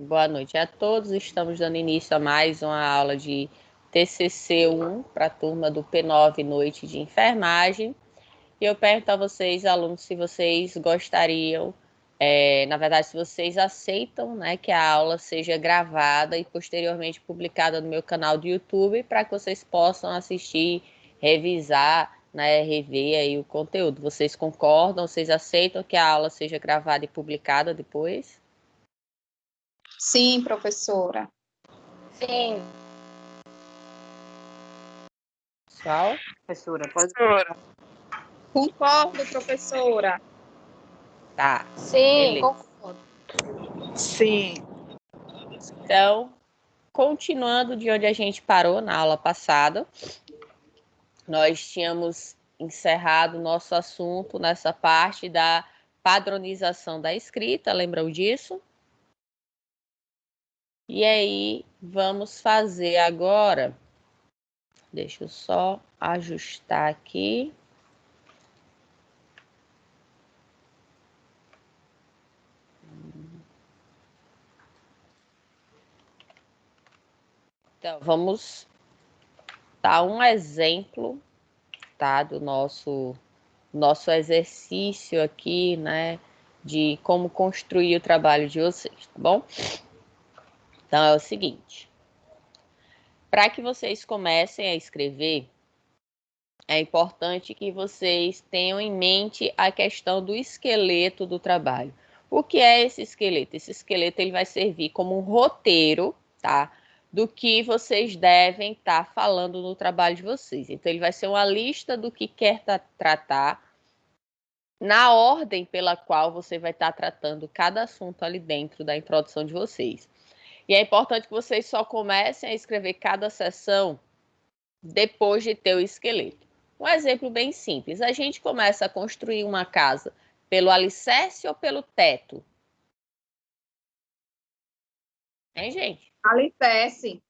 Boa noite a todos. Estamos dando início a mais uma aula de TCC1 para a turma do P9 Noite de Enfermagem. E eu pergunto a vocês, alunos, se vocês gostariam, na verdade, se vocês aceitam, né, que a aula seja gravada e posteriormente publicada no meu canal do YouTube para que vocês possam assistir, revisar, né, rever aí o conteúdo. Vocês concordam? Vocês aceitam que a aula seja gravada e publicada depois? Sim, professora. Sim. Pessoal? Professora, pode... Concordo, professora. Tá. Sim, Beleza. concordo. Sim. Então, continuando de onde a gente parou na aula passada, nós tínhamos encerrado nosso assunto nessa parte da padronização da escrita, lembram disso? E aí, vamos fazer agora, deixa eu só ajustar aqui. Então, vamos dar um exemplo, tá, do nosso exercício aqui, né, de como construir o trabalho de vocês, tá bom? Então, é o seguinte. Para que vocês comecem a escrever, é importante que vocês tenham em mente a questão do esqueleto do trabalho. O que é esse esqueleto? Esse esqueleto ele vai servir como um roteiro, tá? Do que vocês devem estar falando no trabalho de vocês. Então, ele vai ser uma lista do que quer tratar na ordem pela qual você vai estar tratando cada assunto ali dentro da introdução de vocês. E é importante que vocês só comecem a escrever cada seção depois de ter o esqueleto. Um exemplo bem simples. A gente começa a construir uma casa pelo alicerce ou pelo teto? Hein, gente? Alicerce.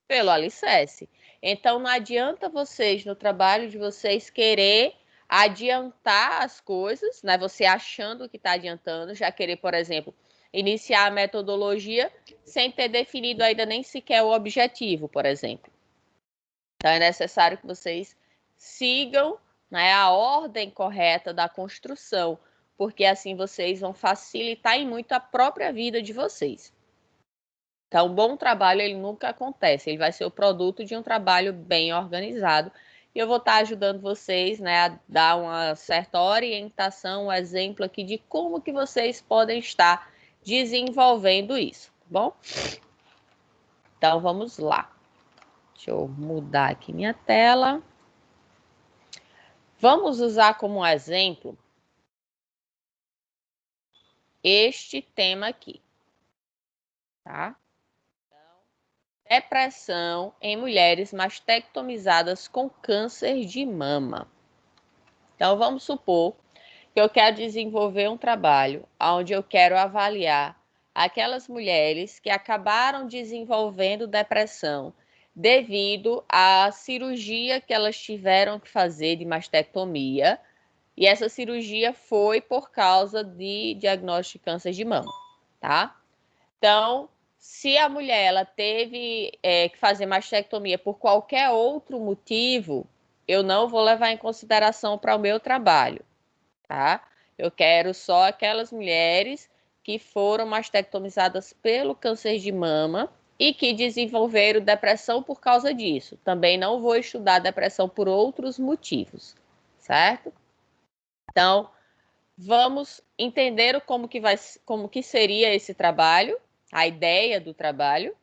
Pelo alicerce. Então, não adianta vocês, no trabalho de vocês, querer adiantar as coisas, né? Você achando que está adiantando, já querer, por exemplo, iniciar a metodologia sem ter definido ainda nem sequer o objetivo, por exemplo. Então, é necessário que vocês sigam, né, a ordem correta da construção, porque assim vocês vão facilitar em muito a própria vida de vocês. Então, um bom trabalho, ele nunca acontece, ele vai ser o produto de um trabalho bem organizado. E eu vou estar ajudando vocês, né, a dar uma certa orientação, um exemplo aqui de como que vocês podem estar desenvolvendo isso, tá bom? Então, vamos lá. Deixa eu mudar aqui minha tela. Vamos usar como exemplo este tema aqui, tá? Então, depressão em mulheres mastectomizadas com câncer de mama. Então, vamos supor que eu quero desenvolver um trabalho onde eu quero avaliar aquelas mulheres que acabaram desenvolvendo depressão devido à cirurgia que elas tiveram que fazer de mastectomia. E essa cirurgia foi por causa de diagnóstico de câncer de mama, tá? Então, se a mulher ela teve que fazer mastectomia por qualquer outro motivo, eu não vou levar em consideração para o meu trabalho, tá? Eu quero só aquelas mulheres que foram mastectomizadas pelo câncer de mama e que desenvolveram depressão por causa disso. Também não vou estudar depressão por outros motivos, certo? Então, vamos entender como que seria esse trabalho, a ideia do trabalho.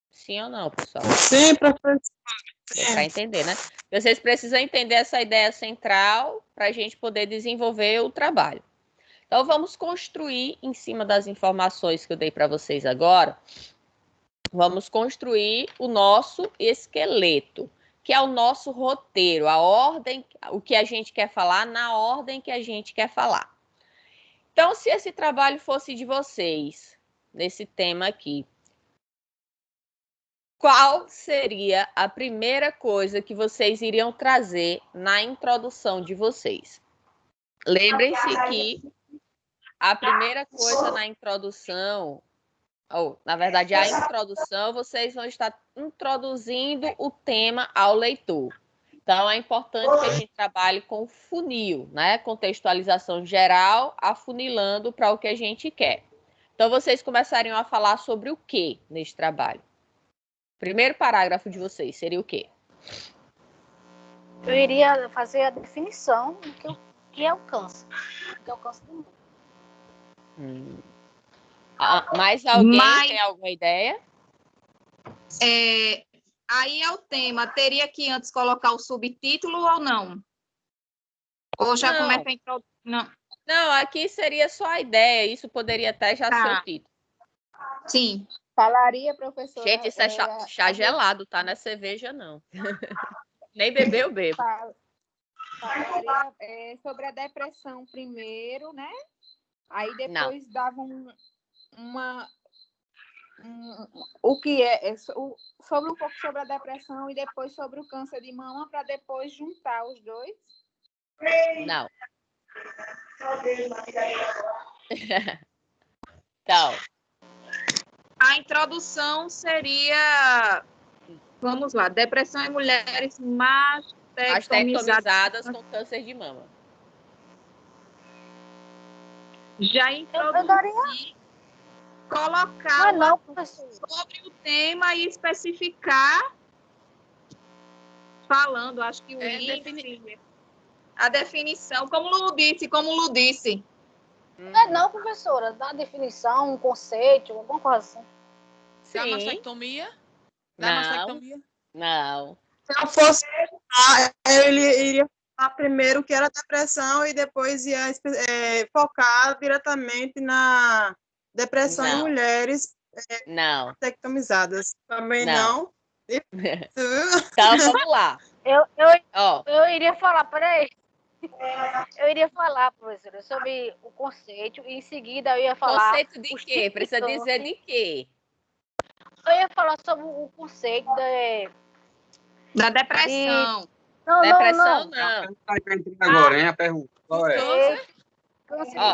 Sim ou não, pessoal? Sim, professor. Para entender, né? Vocês precisam entender essa ideia central para a gente poder desenvolver o trabalho. Então, vamos construir, em cima das informações que eu dei para vocês agora, vamos construir o nosso esqueleto, que é o nosso roteiro, a ordem, o que a gente quer falar na ordem que a gente quer falar. Então, se esse trabalho fosse de vocês, nesse tema aqui, qual seria a primeira coisa que vocês iriam trazer na introdução de vocês? Lembrem-se que A primeira coisa na introdução, ou na verdade a introdução, vocês vão estar introduzindo o tema ao leitor. Então é importante que a gente trabalhe com funil, né? Contextualização geral, afunilando para o que a gente quer. Então vocês começariam a falar sobre o que nesse trabalho? Primeiro parágrafo de vocês seria o quê? Eu iria fazer a definição do que é o câncer. O que é o câncer do mundo. Mais alguém tem alguma ideia? Aí é o tema. Teria que antes colocar o subtítulo ou não? Ou já Não. começa a introduzir? Não. Não, aqui seria só a ideia. Isso poderia até já ser o título. Sim. Falaria, professora. Gente, isso é chá gelado, tá? Não é cerveja, não. Nem beber, eu bebo. Falaria sobre a depressão primeiro, né? Aí depois dava o que sobre um pouco sobre a depressão e depois sobre o câncer de mama para depois juntar os dois. Não. Então. A introdução seria, vamos lá, depressão em mulheres mastectomizadas com câncer de mama. Já introduzir, colocar sobre o tema e especificar, falando, acho que o índice, a definição, como Lu disse. Não, professora, dá definição, um conceito, alguma coisa assim. Sim. Da mastectomia? Não. Se eu fosse eu iria falar primeiro que era depressão e depois ia focar diretamente na depressão em mulheres mastectomizadas. Também não. Então, vamos lá. Eu iria falar, peraí. Eu iria falar, professora, sobre o conceito e em seguida eu ia falar... Conceito de quê? Precisa dizer de quê? Eu ia falar sobre o conceito da depressão. Depressão, não. Agora, hein, a pergunta. Qual é?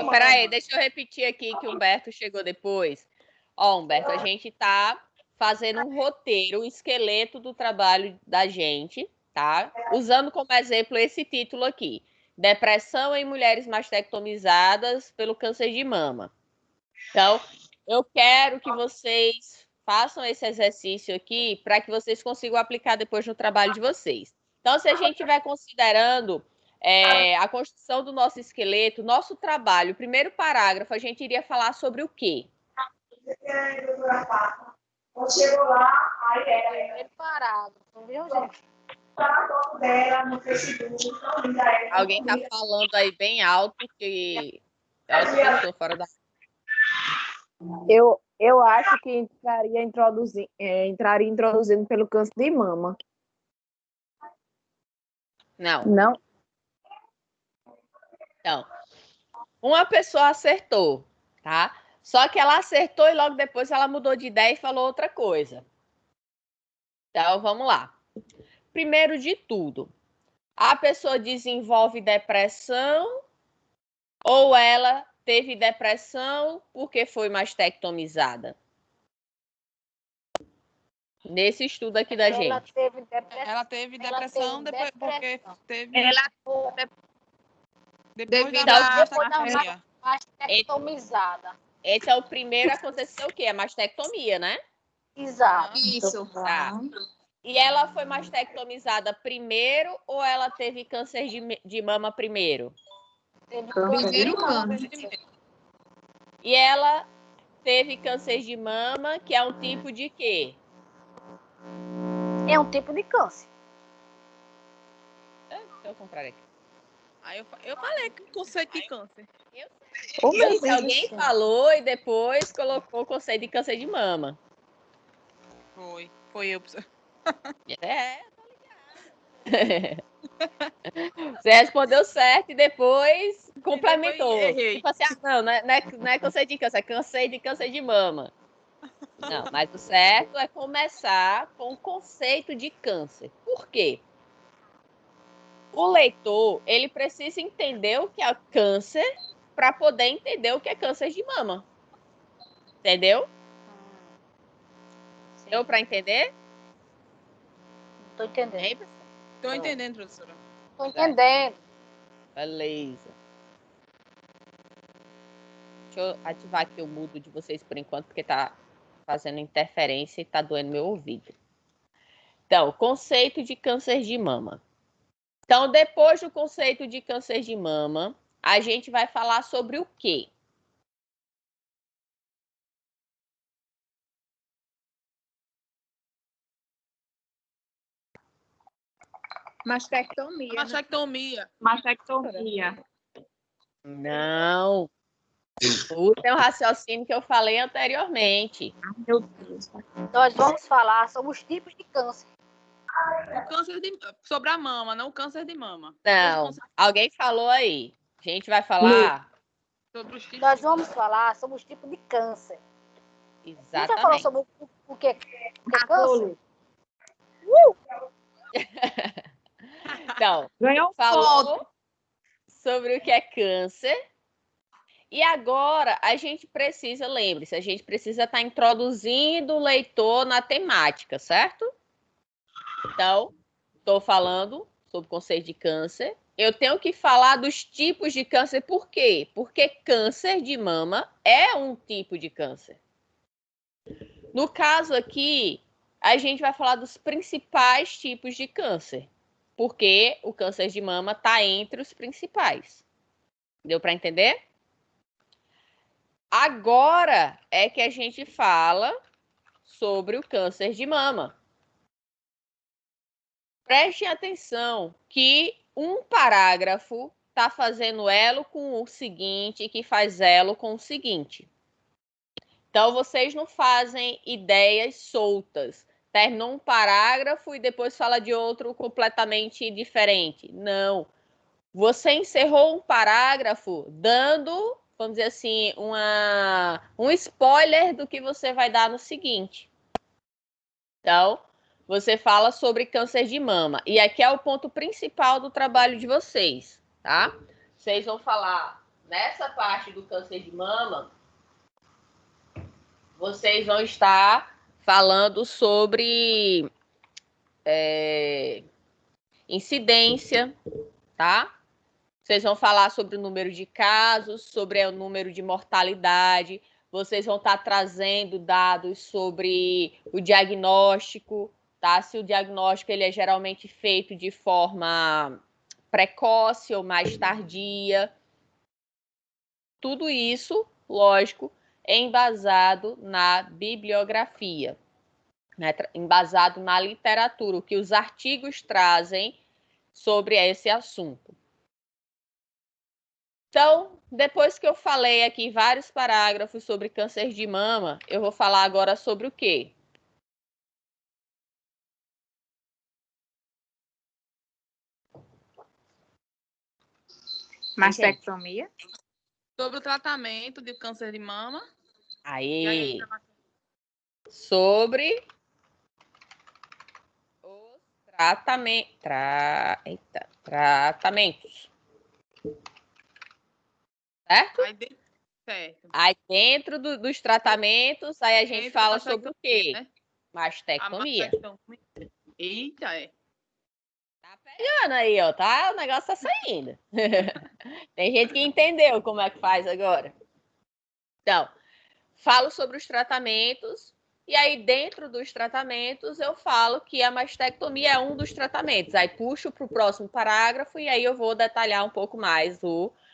Peraí, deixa eu repetir aqui que o Humberto chegou depois. Humberto, a gente está fazendo um roteiro, um esqueleto do trabalho da gente, tá? Usando como exemplo esse título aqui. Depressão em mulheres mastectomizadas pelo câncer de mama. Então, eu quero que vocês façam esse exercício aqui para que vocês consigam aplicar depois no trabalho de vocês. Então, se a gente estiver considerando a construção do nosso esqueleto, nosso trabalho, o primeiro parágrafo, a gente iria falar sobre o quê? Chegou lá, aí primeiro parágrafo, viu, gente? Alguém está falando aí bem alto que eu estou fora da... Eu acho que entraria introduzindo pelo câncer de mama. Não. Então, uma pessoa acertou, tá? Só que ela acertou e logo depois ela mudou de ideia e falou outra coisa. Então, vamos lá. Primeiro de tudo, a pessoa desenvolve depressão ou ela teve depressão porque foi mastectomizada? Nesse estudo aqui da gente. Ela teve depressão depois porque teve... Depois da mastectomizada. Esse é o primeiro a acontecer o quê? A mastectomia, né? Exato. Isso. Tá. E ela foi mastectomizada primeiro ou ela teve câncer de mama primeiro? Primeiro câncer. E ela teve câncer de mama, que é um tipo de quê? É um tipo de câncer. Deixa eu comprar aqui. Aí eu falei que conceito de câncer. Alguém falou e depois colocou o conceito de câncer de mama. Foi eu. Tô ligada. Você respondeu certo e depois complementou. Tipo assim, não é câncer de câncer, é câncer de mama. Não, mas o certo é começar com o conceito de câncer. Por quê? O leitor, ele precisa entender o que é câncer para poder entender o que é câncer de mama. Entendeu? Deu para entender? Estou entendendo. Estou entendendo, professora. Estou entendendo. Beleza. Deixa eu ativar aqui o mudo de vocês por enquanto, porque tá fazendo interferência e tá doendo meu ouvido. Então, conceito de câncer de mama. Então, depois do conceito de câncer de mama, a gente vai falar sobre o quê? Mastectomia. Mastectomia. Mastectomia. Não. É o raciocínio que eu falei anteriormente. Meu Deus. Nós vamos falar sobre os tipos de câncer. O câncer sobre a mama, não o câncer de mama. Não. Alguém falou aí. A gente vai falar sobre os tipos. Nós vamos falar sobre os tipos de câncer. A gente já falou exatamente. sobre o que é câncer? Então, Ganhou falou sobre o que é câncer. E agora a gente precisa, lembre-se, a gente precisa estar introduzindo o leitor na temática, certo? Então, estou falando sobre o conceito de câncer. Eu tenho que falar dos tipos de câncer, por quê? Porque câncer de mama é um tipo de câncer. No caso aqui, a gente vai falar dos principais tipos de câncer, porque o câncer de mama está entre os principais. Deu para entender? Agora é que a gente fala sobre o câncer de mama. Prestem atenção que um parágrafo está fazendo elo com o seguinte, que faz elo com o seguinte. Então, vocês não fazem ideias soltas. Terminou um parágrafo e depois fala de outro completamente diferente. Não. Você encerrou um parágrafo dando, vamos dizer assim, um spoiler do que você vai dar no seguinte. Então, você fala sobre câncer de mama. E aqui é o ponto principal do trabalho de vocês, tá? Vocês vão falar nessa parte do câncer de mama, vocês vão estar falando sobre incidência, tá? Vocês vão falar sobre o número de casos, sobre o número de mortalidade. Vocês vão estar trazendo dados sobre o diagnóstico, tá? Se o diagnóstico ele é geralmente feito de forma precoce ou mais tardia. Tudo isso, lógico, é embasado na bibliografia, né? Embasado na literatura, o que os artigos trazem sobre esse assunto. Então, depois que eu falei aqui vários parágrafos sobre câncer de mama, eu vou falar agora sobre o quê? Mastectomia. Sobre o tratamento de câncer de mama. Aí, sobre os tratamentos. Certo? Certo. Aí dentro dos tratamentos, aí a gente fala sobre o quê? Né? Mastectomia. Eita, Tá pegando aí, ó, tá? O negócio tá saindo. Tem gente que entendeu como é que faz agora. Então, falo sobre os tratamentos, e aí dentro dos tratamentos eu falo que a mastectomia é um dos tratamentos. Aí puxo para o próximo parágrafo e aí eu vou detalhar um pouco mais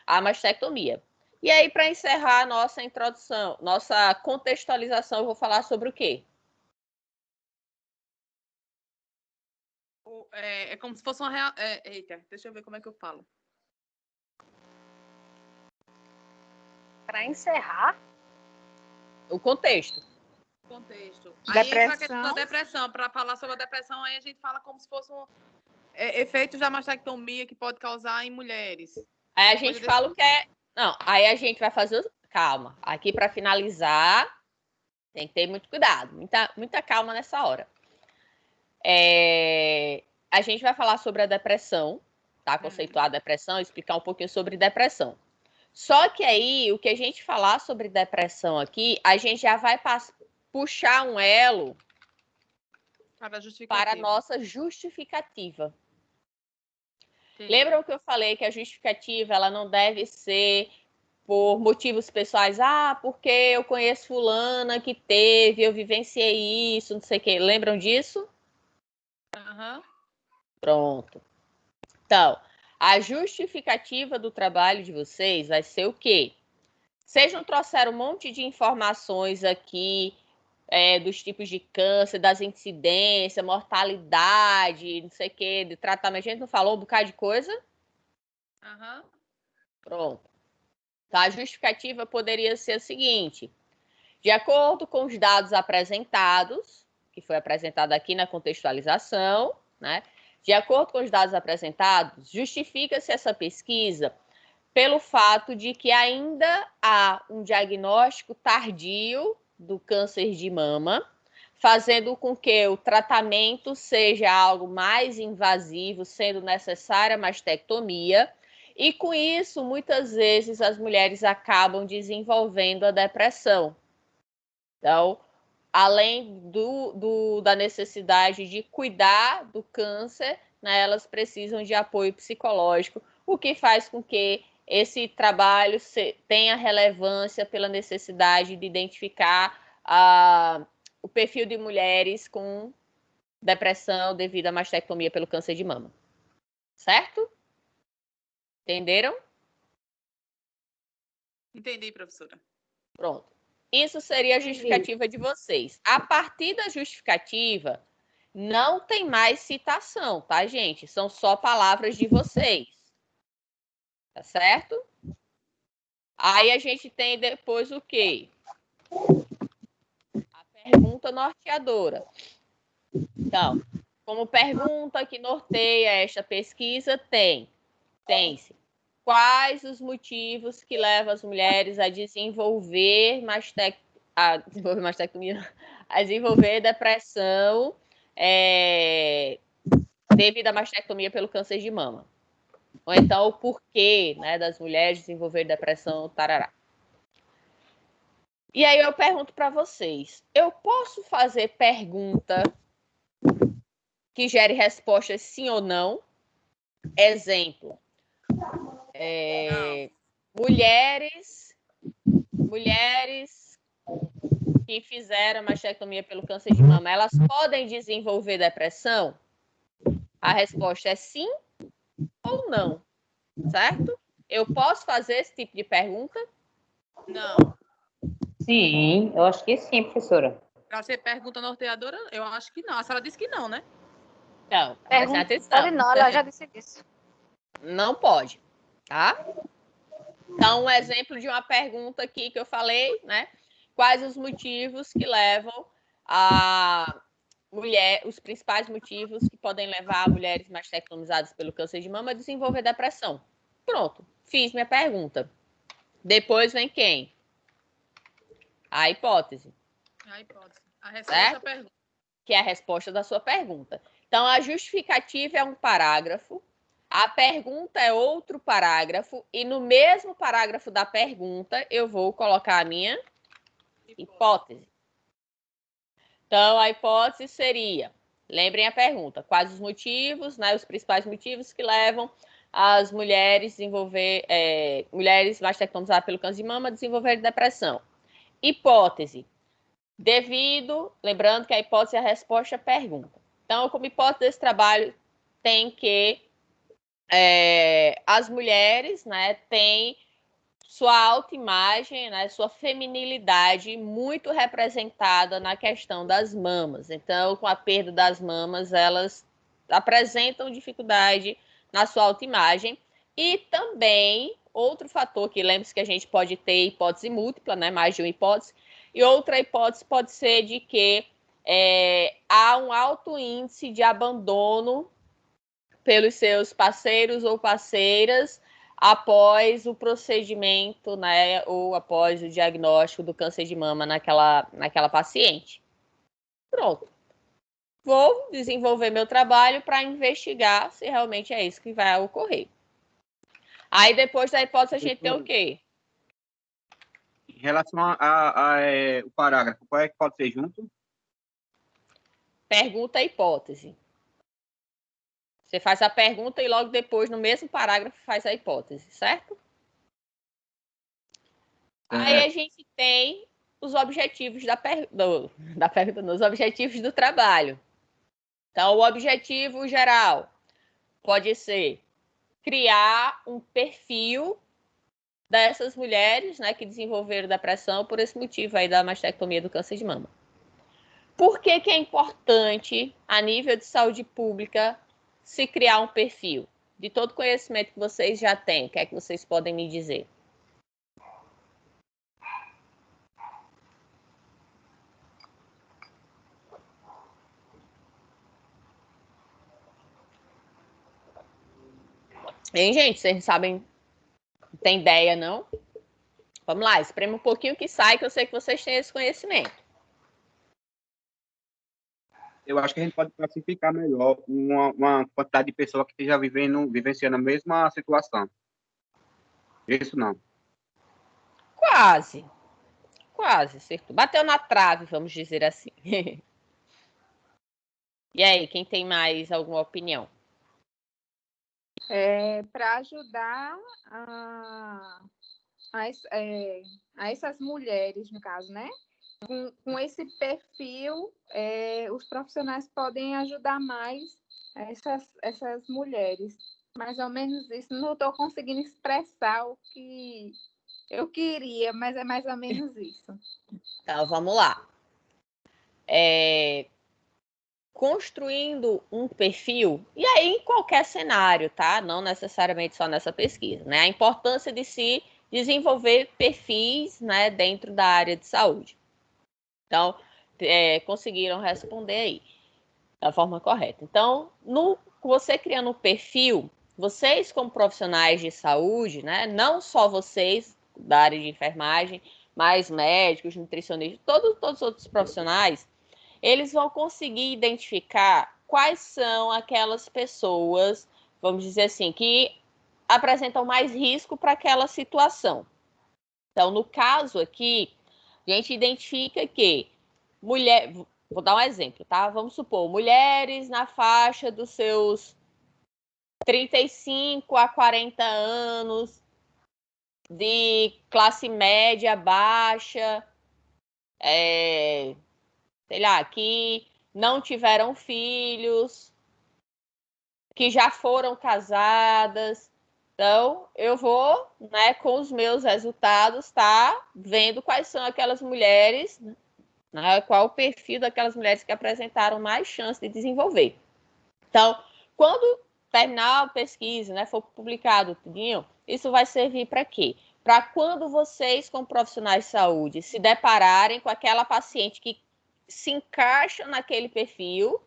a mastectomia. E aí, para encerrar a nossa introdução, nossa contextualização, eu vou falar sobre o quê? É como se fosse uma real. Eita, deixa eu ver como é que eu falo. Para encerrar, O contexto. Contexto. Depressão. Aí entra a questão da depressão. Para falar sobre a depressão, aí a gente fala como se fosse efeitos da mastectomia que pode causar em mulheres. Aí a gente fala o que é. Não, aí a gente vai fazer. Calma. Aqui para finalizar, tem que ter muito cuidado, muita calma nessa hora. A gente vai falar sobre a depressão, tá? Conceituar a depressão, explicar um pouquinho sobre depressão. Só que aí, o que a gente falar sobre depressão aqui, a gente já vai puxar um elo para a nossa justificativa. Entendi. Lembram que eu falei que a justificativa ela não deve ser por motivos pessoais? Porque eu conheço fulana que teve, eu vivenciei isso, não sei o quê. Lembram disso? Uhum. Pronto. Então, a justificativa do trabalho de vocês vai ser o quê? Vocês não trouxeram um monte de informações aqui dos tipos de câncer, das incidências, mortalidade, não sei o quê, de tratamento. A gente não falou um bocado de coisa? Uhum. Pronto. Então, a justificativa poderia ser a seguinte: de acordo com os dados apresentados, que foi apresentado aqui na contextualização, né? De acordo com os dados apresentados, justifica-se essa pesquisa pelo fato de que ainda há um diagnóstico tardio do câncer de mama, fazendo com que o tratamento seja algo mais invasivo, sendo necessária a mastectomia, e com isso, muitas vezes, as mulheres acabam desenvolvendo a depressão. Então, além da necessidade de cuidar do câncer, né, elas precisam de apoio psicológico, o que faz com que esse trabalho tenha relevância pela necessidade de identificar o perfil de mulheres com depressão devido à mastectomia pelo câncer de mama. Certo? Entenderam? Entendi, professora. Pronto. Isso seria a justificativa de vocês. A partir da justificativa, não tem mais citação, tá, gente? São só palavras de vocês. Tá certo? Aí a gente tem depois o quê? A pergunta norteadora. Então, como pergunta que norteia esta pesquisa, tem-se quais os motivos que levam as mulheres a desenvolver mastectomia, a desenvolver depressão devido à mastectomia pelo câncer de mama. Ou então o porquê, né, das mulheres desenvolver depressão, tarará. E aí eu pergunto para vocês, eu posso fazer pergunta que gere respostas sim ou não? Exemplo, mulheres que fizeram mastectomia pelo câncer de mama, elas podem desenvolver depressão? A resposta é sim ou não, certo? Eu posso fazer esse tipo de pergunta? Não. Sim, eu acho que sim, professora. Para ser pergunta norteadora, eu acho que não. A senhora disse que não, né? Não, pergunta atenção. Pode não, ela já disse isso. Não pode, tá? Então, um exemplo de uma pergunta aqui que eu falei, né? Quais os motivos que levam a mulher, os principais motivos que podem levar mulheres mastectomizadas pelo câncer de mama a desenvolver depressão? Pronto, fiz minha pergunta. Depois vem quem? A hipótese. A hipótese. A resposta à pergunta. Que é a resposta da sua pergunta. Então, a justificativa é um parágrafo, a pergunta é outro parágrafo, e no mesmo parágrafo da pergunta, eu vou colocar a minha hipótese. Então, a hipótese seria, lembrem a pergunta, quais os motivos, né, os principais motivos que levam as mulheres mulheres mastectomizadas pelo câncer de mama a desenvolver depressão. Hipótese, lembrando que a hipótese é a resposta à pergunta. Então, como hipótese desse trabalho, tem que as mulheres, né, têm sua autoimagem, né, sua feminilidade muito representada na questão das mamas. Então, com a perda das mamas, elas apresentam dificuldade na sua autoimagem. E também, outro fator que lembre-se que a gente pode ter hipótese múltipla, né, mais de uma hipótese, e outra hipótese pode ser de que há um alto índice de abandono pelos seus parceiros ou parceiras após o procedimento, né, ou após o diagnóstico do câncer de mama naquela paciente. Pronto. Vou desenvolver meu trabalho para investigar se realmente é isso que vai ocorrer. Aí, depois da hipótese, a gente tem o quê? Em relação o parágrafo, qual é que pode ser junto? Pergunta e hipótese. Você faz a pergunta e logo depois, no mesmo parágrafo, faz a hipótese, certo? Aí a gente tem os objetivos os objetivos do trabalho. Então, o objetivo geral pode ser criar um perfil dessas mulheres, né, que desenvolveram depressão por esse motivo aí da mastectomia do câncer de mama. Por que que é importante, a nível de saúde pública, se criar um perfil? De todo conhecimento que vocês já têm, o que é que vocês podem me dizer? Hein, gente? Vocês não sabem, não tem ideia, não? Vamos lá, espreme um pouquinho que sai, que eu sei que vocês têm esse conhecimento. Eu acho que a gente pode classificar melhor uma quantidade de pessoas que esteja vivenciando a mesma situação. Isso não. Quase. Quase, acertou. Bateu na trave, vamos dizer assim. E aí, quem tem mais alguma opinião? Para ajudar a essas mulheres, no caso, né? Com esse perfil, os profissionais podem ajudar mais essas mulheres. Mais ou menos isso. Não estou conseguindo expressar o que eu queria, mas é mais ou menos isso. Então, vamos lá. Construindo um perfil, e aí em qualquer cenário, tá? Não necessariamente só nessa pesquisa, né? A importância de se desenvolver perfis, né, dentro da área de saúde. Então, conseguiram responder aí da forma correta. Então, você criando um perfil, vocês como profissionais de saúde, né, não só vocês da área de enfermagem, mas médicos, nutricionistas, todos os outros profissionais, eles vão conseguir identificar quais são aquelas pessoas, vamos dizer assim, que apresentam mais risco para aquela situação. Então, no caso aqui, a gente identifica que vou dar um exemplo, tá? Vamos supor, mulheres na faixa dos seus 35 a 40 anos, de classe média baixa, sei lá, que não tiveram filhos, que já foram casadas. Então, eu vou, né, com os meus resultados, tá vendo quais são aquelas mulheres, né, qual o perfil daquelas mulheres que apresentaram mais chance de desenvolver. Então, quando terminar a pesquisa, né, for publicado tudinho, isso vai servir para quê? Para quando vocês, como profissionais de saúde, se depararem com aquela paciente que se encaixa naquele perfil,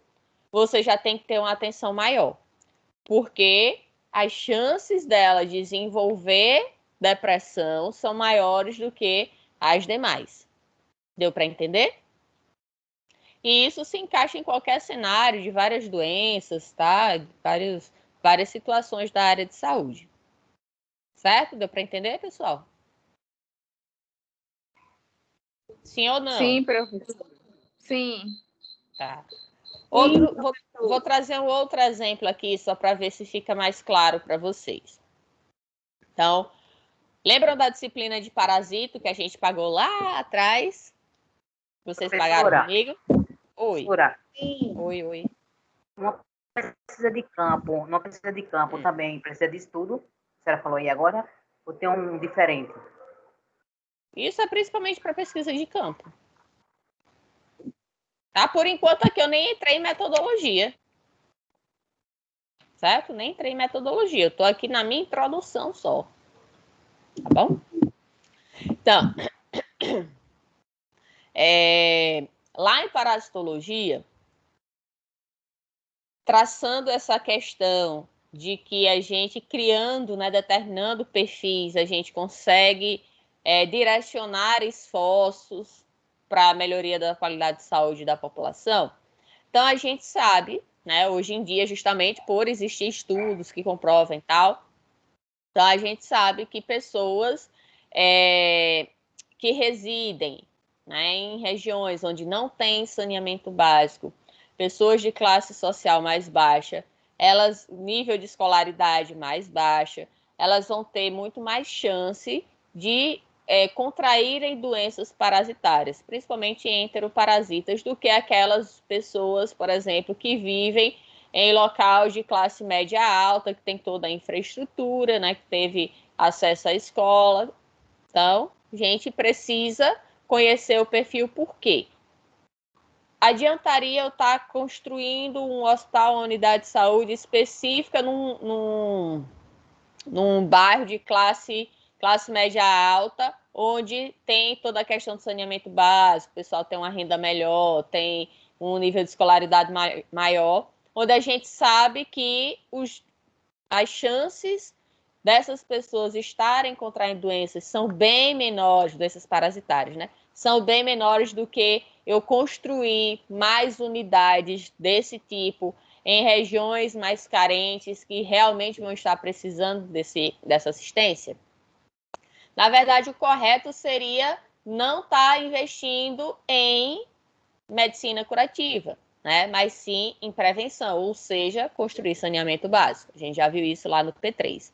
você já tem que ter uma atenção maior, porque as chances dela desenvolver depressão são maiores do que as demais. Deu para entender? E isso se encaixa em qualquer cenário de várias doenças, tá? Várias situações da área de saúde. Certo? Deu para entender, pessoal? Sim ou não? Sim, professor. Sim. Tá. Sim, vou trazer um outro exemplo aqui, só para ver se fica mais claro para vocês. Então, lembram da disciplina de parasito que a gente pagou lá atrás? Vocês pagaram comigo? Oi. Sim. Oi. Não precisa de campo também, precisa de estudo. A senhora falou aí agora, ou tem um diferente? Isso é principalmente para pesquisa de campo. Tá? Por enquanto aqui eu nem entrei em metodologia. Certo? Nem entrei em metodologia. Eu estou aqui na minha introdução só. Tá bom? Então, lá em parasitologia, traçando essa questão de que a gente criando, né, determinando perfis, a gente consegue direcionar esforços para a melhoria da qualidade de saúde da população. Então, a gente sabe, né, hoje em dia, justamente por existir estudos que comprovem tal, então a gente sabe que pessoas que residem, né, em regiões onde não tem saneamento básico, pessoas de classe social mais baixa, elas, nível de escolaridade mais baixa, elas vão ter muito mais chance de contraírem doenças parasitárias, principalmente enteroparasitas, do que aquelas pessoas, por exemplo, que vivem em local de classe média alta, que tem toda a infraestrutura, né, que teve acesso à escola. Então, a gente precisa conhecer o perfil. Por quê? Adiantaria eu estar construindo um hospital, uma unidade de saúde específica num bairro de classe média alta, onde tem toda a questão do saneamento básico, o pessoal tem uma renda melhor, tem um nível de escolaridade maior, onde a gente sabe que as chances dessas pessoas estarem contraindo doenças são bem menores, doenças parasitárias, né? São bem menores do que eu construir mais unidades desse tipo em regiões mais carentes que realmente vão estar precisando dessa assistência. Na verdade, o correto seria não estar investindo em medicina curativa, né? Mas sim em prevenção, ou seja, construir saneamento básico. A gente já viu isso lá no P3.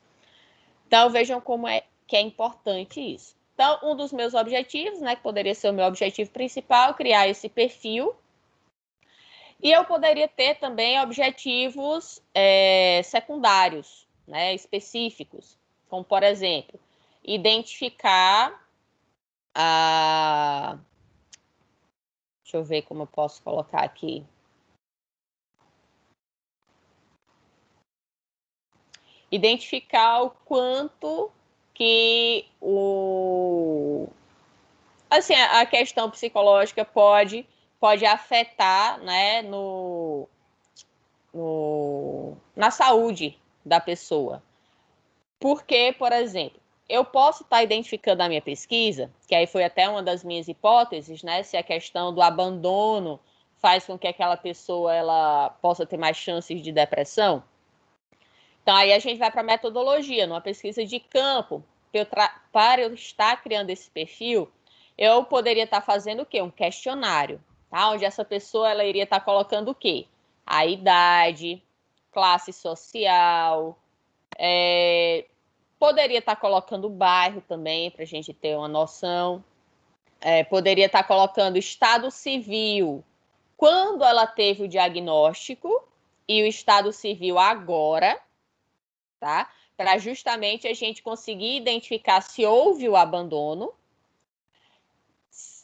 Então, vejam como é que é importante isso. Então, um dos meus objetivos, né, que poderia ser o meu objetivo principal, criar esse perfil. E eu poderia ter também objetivos secundários, né, específicos, como, por exemplo, identificar a... Deixa eu ver como eu posso colocar aqui. Identificar o quanto que assim, a questão psicológica pode afetar, né, na saúde da pessoa. Porque, por exemplo, eu posso estar identificando na minha pesquisa, que aí foi até uma das minhas hipóteses, né, se a questão do abandono faz com que aquela pessoa ela possa ter mais chances de depressão. Então, aí a gente vai para a metodologia, numa pesquisa de campo. Para eu estar criando esse perfil, eu poderia estar fazendo o quê? Um questionário, tá? Onde essa pessoa ela iria estar colocando o quê? A idade, classe social, poderia estar colocando o bairro também, para a gente ter uma noção. Poderia estar colocando estado civil, quando ela teve o diagnóstico, e o estado civil agora, tá? Para justamente a gente conseguir identificar se houve o abandono.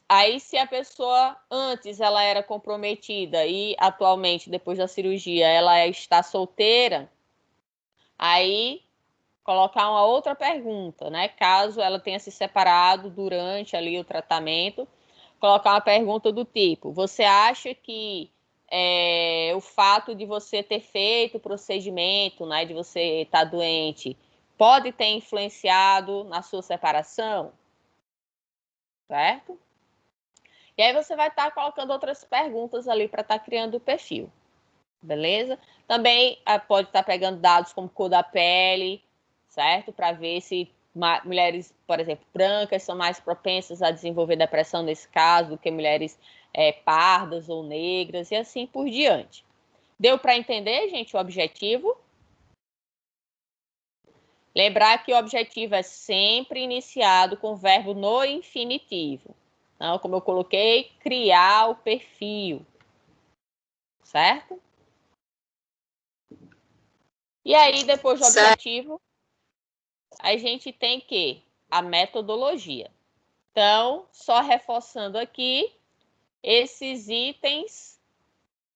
Aí, se a pessoa antes ela era comprometida e atualmente, depois da cirurgia, ela está solteira, aí colocar uma outra pergunta, né? Caso ela tenha se separado durante ali o tratamento, colocar uma pergunta do tipo: você acha que o fato de você ter feito o procedimento, né, de você estar doente, pode ter influenciado na sua separação? Certo? E aí você vai estar colocando outras perguntas ali para estar criando o perfil. Beleza? Também pode estar pegando dados como cor da pele, certo? Para ver se mulheres, por exemplo, brancas são mais propensas a desenvolver depressão nesse caso do que mulheres pardas ou negras e assim por diante. Deu para entender, gente, o objetivo? Lembrar que o objetivo é sempre iniciado com o verbo no infinitivo. Então, como eu coloquei, criar o perfil. Certo? E aí, depois do objetivo, a gente tem que a metodologia. Então, só reforçando aqui, esses itens,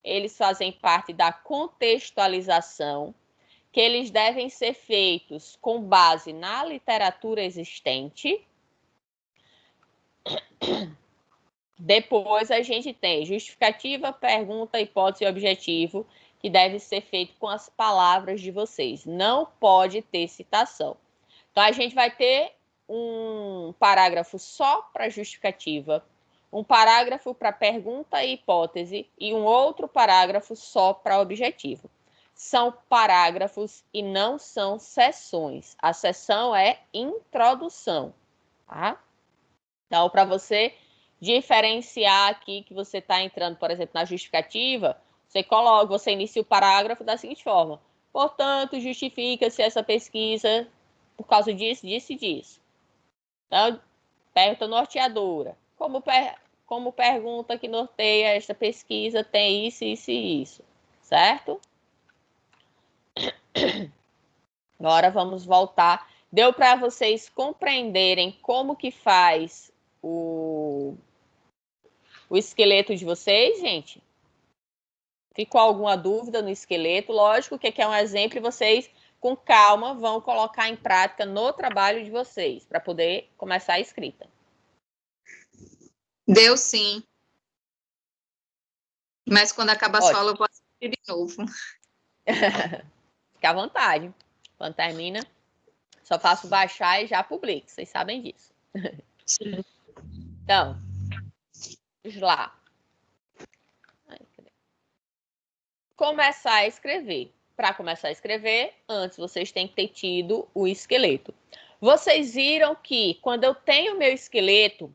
eles fazem parte da contextualização, que eles devem ser feitos com base na literatura existente. Depois a gente tem justificativa, pergunta, hipótese e objetivo, que deve ser feito com as palavras de vocês. Não pode ter citação. Então, a gente vai ter um parágrafo só para justificativa, um parágrafo para pergunta e hipótese e um outro parágrafo só para objetivo. São parágrafos e não são seções. A seção é introdução, tá? Então, para você diferenciar aqui que você está entrando, por exemplo, na justificativa, você inicia o parágrafo da seguinte forma: portanto, justifica-se essa pesquisa por causa disso, disso e disso. Então, pergunta norteadora. Como pergunta que norteia esta pesquisa tem isso, isso e isso, certo? Agora vamos voltar. Deu para vocês compreenderem como que faz o esqueleto de vocês, gente? Ficou alguma dúvida no esqueleto? Lógico que aqui é um exemplo e vocês, com calma, vão colocar em prática no trabalho de vocês, para poder começar a escrita. Deu sim. Mas quando acabar a aula, eu posso ir de novo. Fica à vontade. Quando termina, só faço baixar e já publico. Vocês sabem disso. Sim. Então, vamos lá. Começar a escrever. Para começar a escrever, antes vocês têm que ter tido o esqueleto. Vocês viram que quando eu tenho meu esqueleto,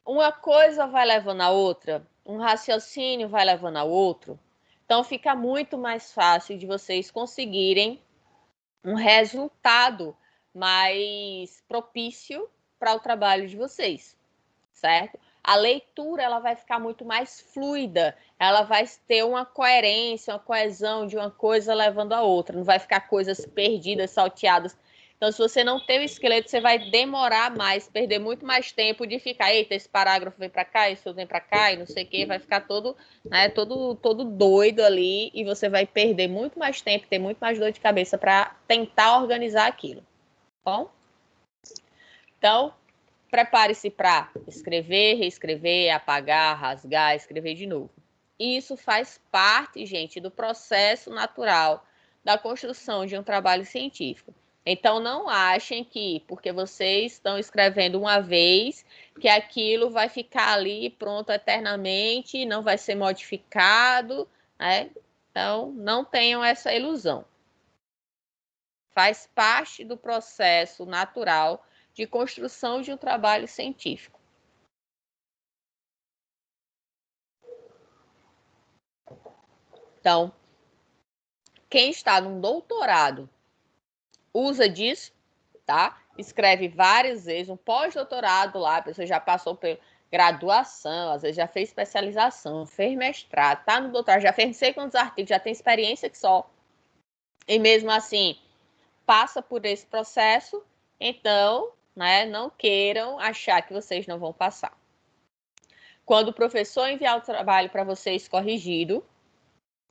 uma coisa vai levando a outra, um raciocínio vai levando a outro. Então, fica muito mais fácil de vocês conseguirem um resultado mais propício para o trabalho de vocês, certo? A leitura ela vai ficar muito mais fluida, ela vai ter uma coerência, uma coesão de uma coisa levando a outra, não vai ficar coisas perdidas, salteadas. Então, se você não tem o esqueleto, você vai demorar mais, perder muito mais tempo de ficar, eita, esse parágrafo vem para cá, esse outro vem para cá, e não sei o quê, vai ficar todo, né, todo doido ali, e você vai perder muito mais tempo, ter muito mais dor de cabeça para tentar organizar aquilo. Bom? Então, prepare-se para escrever, reescrever, apagar, rasgar, escrever de novo. Isso faz parte, gente, do processo natural da construção de um trabalho científico. Então, não achem que, porque vocês estão escrevendo uma vez, que aquilo vai ficar ali pronto eternamente, não vai ser modificado, né? Então, não tenham essa ilusão. Faz parte do processo natural de construção de um trabalho científico. Então, quem está num doutorado usa disso, tá? Escreve várias vezes, um pós-doutorado lá, a pessoa já passou por graduação, às vezes já fez especialização, fez mestrado, tá no doutorado, já fez não sei quantos artigos, já tem experiência que só. E mesmo assim, passa por esse processo, então, né, não queiram achar que vocês não vão passar. Quando o professor enviar o trabalho para vocês corrigido,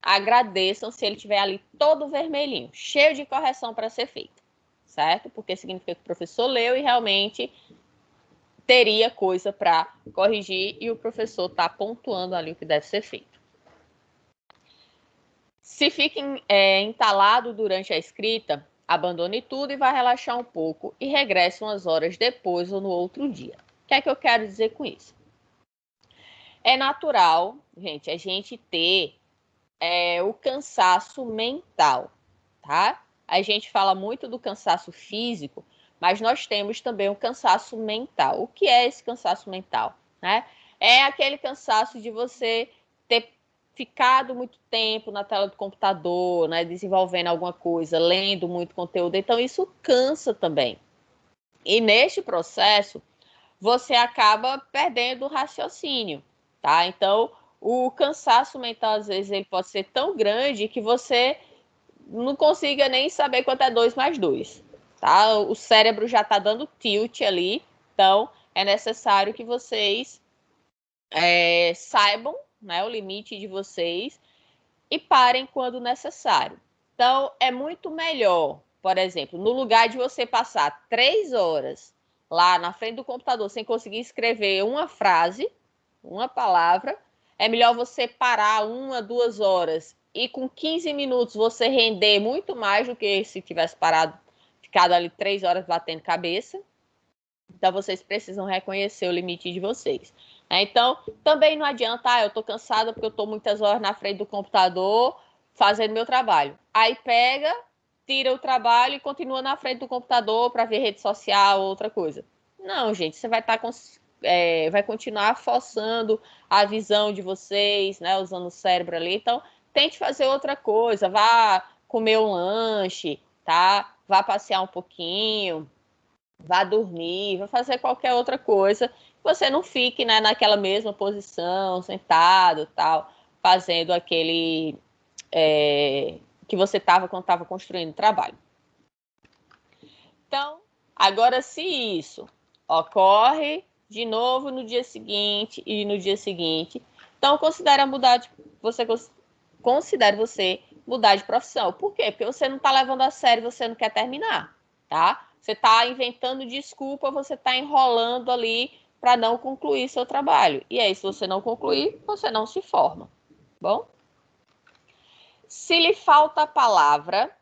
agradeçam se ele tiver ali todo vermelhinho, cheio de correção para ser feito, certo? Porque significa que o professor leu e realmente teria coisa para corrigir e o professor está pontuando ali o que deve ser feito. Se fica entalado durante a escrita, abandone tudo e vá relaxar um pouco e regresse umas horas depois ou no outro dia. O que é que eu quero dizer com isso? É natural, gente, a gente ter o cansaço mental, tá? A gente fala muito do cansaço físico, mas nós temos também o cansaço mental. O que é esse cansaço mental, né? É aquele cansaço de você ter ficado muito tempo na tela do computador, né, desenvolvendo alguma coisa, lendo muito conteúdo. Então, isso cansa também. E neste processo, você acaba perdendo o raciocínio, tá? Então, o cansaço mental, às vezes, ele pode ser tão grande que você não consiga nem saber quanto é 2 mais 2, tá? O cérebro já está dando tilt ali, então é necessário que vocês saibam, né, o limite de vocês e parem quando necessário. Então, é muito melhor, por exemplo, no lugar de você passar 3 horas lá na frente do computador sem conseguir escrever uma frase, uma palavra, é melhor você parar 1, 2 horas e com 15 minutos você render muito mais do que se tivesse ficado ali 3 horas batendo cabeça. Então, vocês precisam reconhecer o limite de vocês. Então, também não adianta, eu estou cansada porque eu estou muitas horas na frente do computador fazendo meu trabalho. Aí pega, tira o trabalho e continua na frente do computador para ver rede social ou outra coisa. Não, gente, você vai estar vai continuar forçando a visão de vocês, né, usando o cérebro ali. Então, tente fazer outra coisa, vá comer um lanche, tá? Vá passear um pouquinho, vá dormir, vá fazer qualquer outra coisa. Você não fique, né, naquela mesma posição, sentado, tal, fazendo aquele que você estava quando estava construindo o trabalho. Então, agora se isso ocorre de novo no dia seguinte e no dia seguinte, então considere você mudar de profissão. Por quê? Porque você não está levando a sério, você não quer terminar, tá? Você está inventando desculpa, você está enrolando ali para não concluir seu trabalho. E aí, se você não concluir, você não se forma, bom? Se lhe falta a palavra,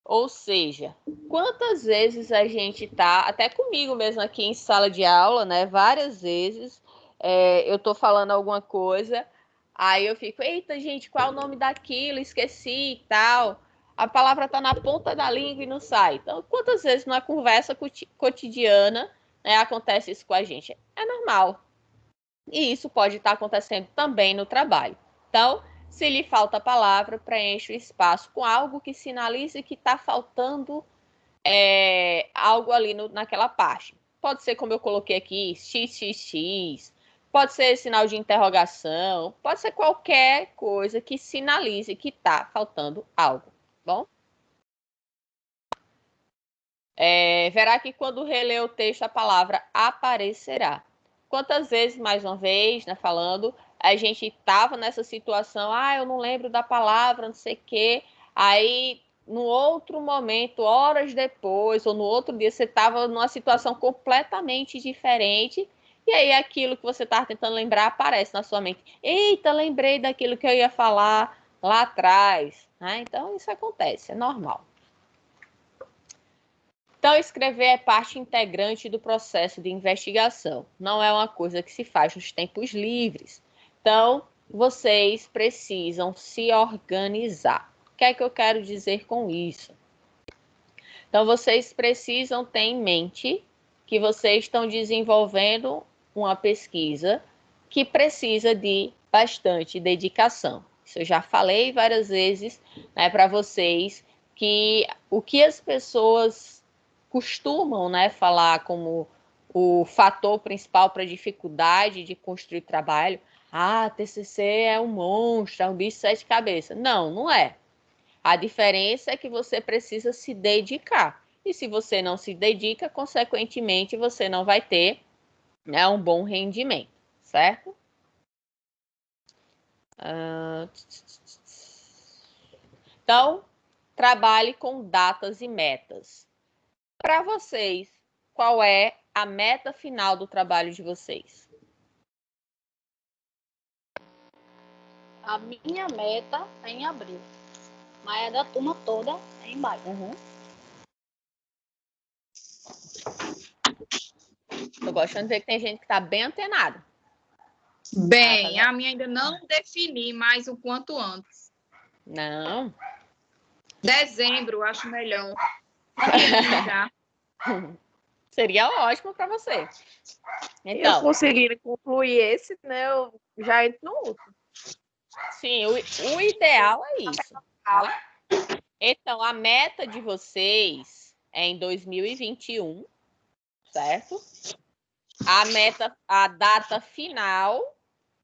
ou seja, quantas vezes a gente tá, até comigo mesmo aqui em sala de aula, né? Várias vezes eu tô falando alguma coisa, aí eu fico, eita, gente, qual é o nome daquilo? Esqueci e tal. A palavra tá na ponta da língua e não sai. Então, quantas vezes numa conversa cotidiana, né, acontece isso com a gente? É normal. E isso pode estar acontecendo também no trabalho. Então, se lhe falta a palavra, preencha o espaço com algo que sinalize que está faltando algo ali naquela parte. Pode ser, como eu coloquei aqui, XXX, pode ser sinal de interrogação, pode ser qualquer coisa que sinalize que está faltando algo, bom? Verá que quando reler o texto, a palavra aparecerá. Quantas vezes, mais uma vez, né, falando, a gente estava nessa situação, eu não lembro da palavra, não sei o quê, aí no outro momento, horas depois, ou no outro dia, você estava numa situação completamente diferente, e aí aquilo que você estava tentando lembrar aparece na sua mente. Eita, lembrei daquilo que eu ia falar lá atrás. Né? Então, isso acontece, é normal. Então, escrever é parte integrante do processo de investigação. Não é uma coisa que se faz nos tempos livres. Então, vocês precisam se organizar. O que é que eu quero dizer com isso? Então, vocês precisam ter em mente que vocês estão desenvolvendo uma pesquisa que precisa de bastante dedicação. Isso eu já falei várias vezes, né, para vocês, que o que as pessoas costumam, né, falar como o fator principal para a dificuldade de construir trabalho. TCC é um monstro, é um bicho de 7 cabeças. Não, não é. A diferença é que você precisa se dedicar. E se você não se dedica, consequentemente, você não vai ter, né, um bom rendimento, certo? Então, trabalhe com datas e metas. Para vocês, qual é a meta final do trabalho de vocês? A minha meta é em abril, mas a da turma toda é em maio. Tô gostando de ver que tem gente que está bem antenada. Bem, a minha ainda não defini, mas o quanto antes. Não. Dezembro, acho melhor. Seria ótimo para você. Então, eu conseguir concluir esse, né? Eu já entro no outro. Sim, o ideal é isso. Tá? Então, a meta de vocês é em 2021, certo? A data final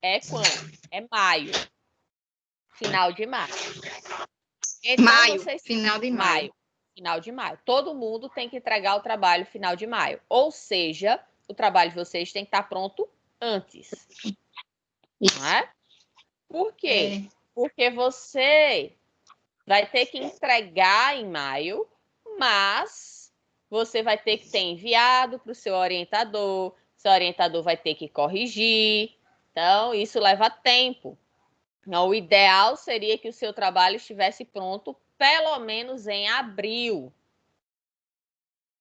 é quando? É maio. Final de maio. Então, final de maio. Final de maio. Todo mundo tem que entregar o trabalho final de maio. Ou seja, o trabalho de vocês tem que estar pronto antes. Não é? Por quê? Porque você vai ter que entregar em maio, mas você vai ter que ter enviado para o seu orientador vai ter que corrigir. Então, isso leva tempo. Então, o ideal seria que o seu trabalho estivesse pronto pelo menos em abril,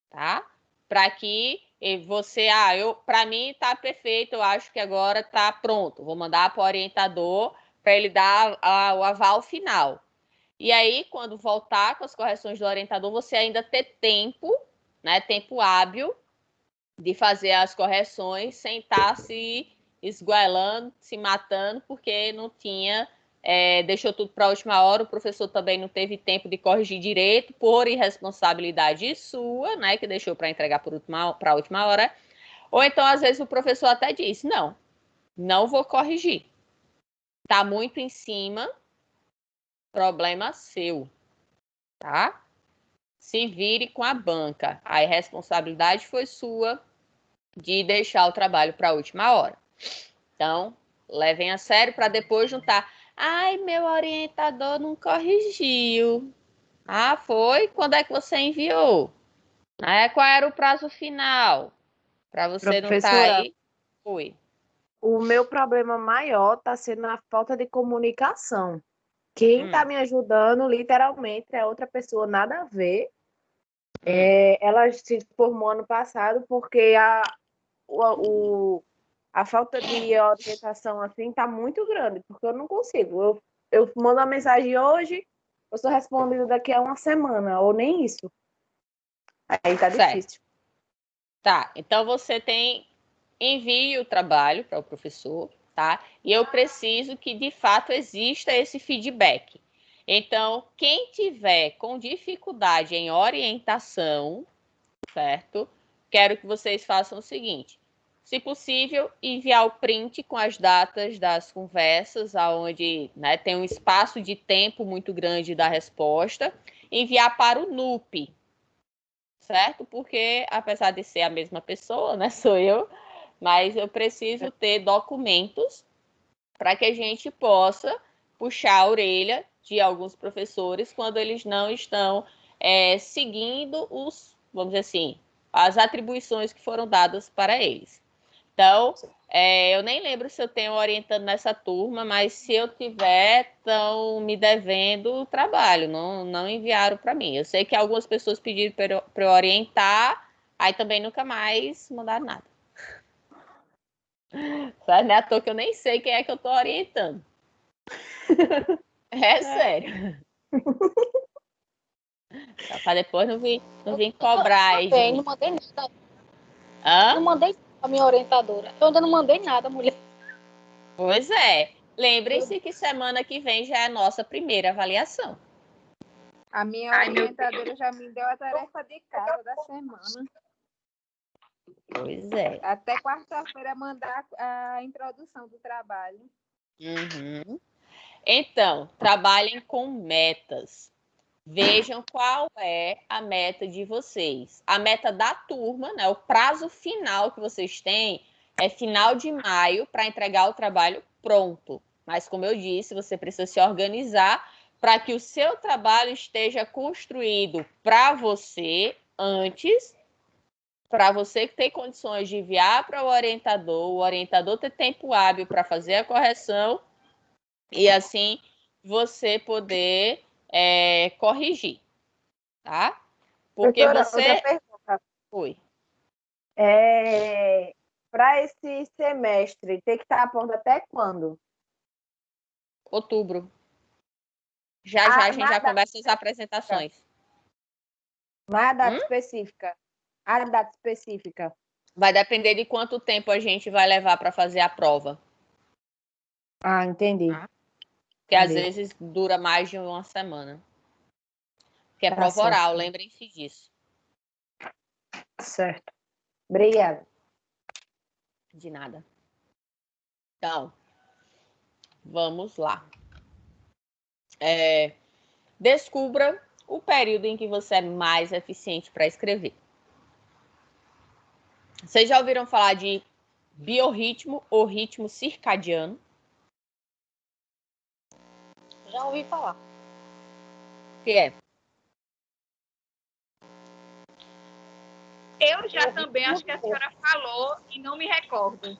tá? Para que você, para mim está perfeito, eu acho que agora está pronto. Vou mandar para o orientador para ele dar o aval final. E aí, quando voltar com as correções do orientador, você ainda ter tempo, né, tempo hábil, de fazer as correções sem estar se esgoelando, se matando, porque não tinha, deixou tudo para a última hora, o professor também não teve tempo de corrigir direito, por irresponsabilidade sua, né, que deixou para entregar para a última hora, ou então, às vezes, o professor até disse, não vou corrigir, está muito em cima, problema seu, tá? Se vire com a banca, a irresponsabilidade foi sua, de deixar o trabalho para a última hora. Então, levem a sério para depois juntar. Ai, meu orientador não corrigiu. Ah, foi? Quando é que você enviou? Qual era o prazo final? Para você não estar aí? Foi. O meu problema maior está sendo a falta de comunicação. Quem está me ajudando, literalmente, é outra pessoa, nada a ver. Ela se formou ano passado porque a falta de orientação assim está muito grande, porque eu não consigo. Eu mando uma mensagem hoje, eu sou respondida daqui a uma semana, ou nem isso. Aí tá difícil. Tá, então você envie o trabalho para o professor, tá? E eu preciso que, de fato, exista esse feedback. Então, quem tiver com dificuldade em orientação, certo? Quero que vocês façam o seguinte. Se possível, enviar o print com as datas das conversas, onde tem um espaço de tempo muito grande da resposta, enviar para o NUP, certo? Porque, apesar de ser a mesma pessoa, né, sou eu, mas eu preciso ter documentos para que a gente possa puxar a orelha de alguns professores quando eles não estão seguindo vamos dizer assim, as atribuições que foram dadas para eles. Então, eu nem lembro se eu tenho orientando nessa turma, mas se eu tiver, estão me devendo o trabalho, não enviaram para mim. Eu sei que algumas pessoas pediram para eu orientar, aí também nunca mais mandaram nada. Não é à toa que eu nem sei quem é que eu estou orientando. Sério. Para depois não vir cobrar aí. Não mandei nada. Hã? Não mandei a minha orientadora. Eu ainda não mandei nada, mulher. Pois é. Lembre-se que semana que vem já é a nossa primeira avaliação. A minha orientadora já me deu a tarefa de casa da semana. Pois é. Até quarta-feira mandar a introdução do trabalho. Uhum. Então, trabalhem com metas. Vejam qual é a meta de vocês. A meta da turma, né? O prazo final que vocês têm é final de maio para entregar o trabalho pronto. Mas, como eu disse, você precisa se organizar para que o seu trabalho esteja construído para você antes, para você ter condições de enviar para o orientador ter tempo hábil para fazer a correção e, assim, você poder corrigir, tá? Porque Doutora, você... outra pergunta. Oi. Para esse semestre, tem que estar pronto até quando? Outubro. Já a gente já começa as apresentações. Não é a data específica? A data específica. Vai depender de quanto tempo a gente vai levar para fazer a prova. Ah, entendi. Porque às vezes dura mais de uma semana. Que é prova oral, lembrem-se disso. Certo. Obrigada. De nada. Então, vamos lá. Descubra o período em que você é mais eficiente para escrever. Vocês já ouviram falar de biorritmo ou ritmo circadiano? Já ouvi falar. O que é? Eu já também acho que a senhora falou e não me recordo.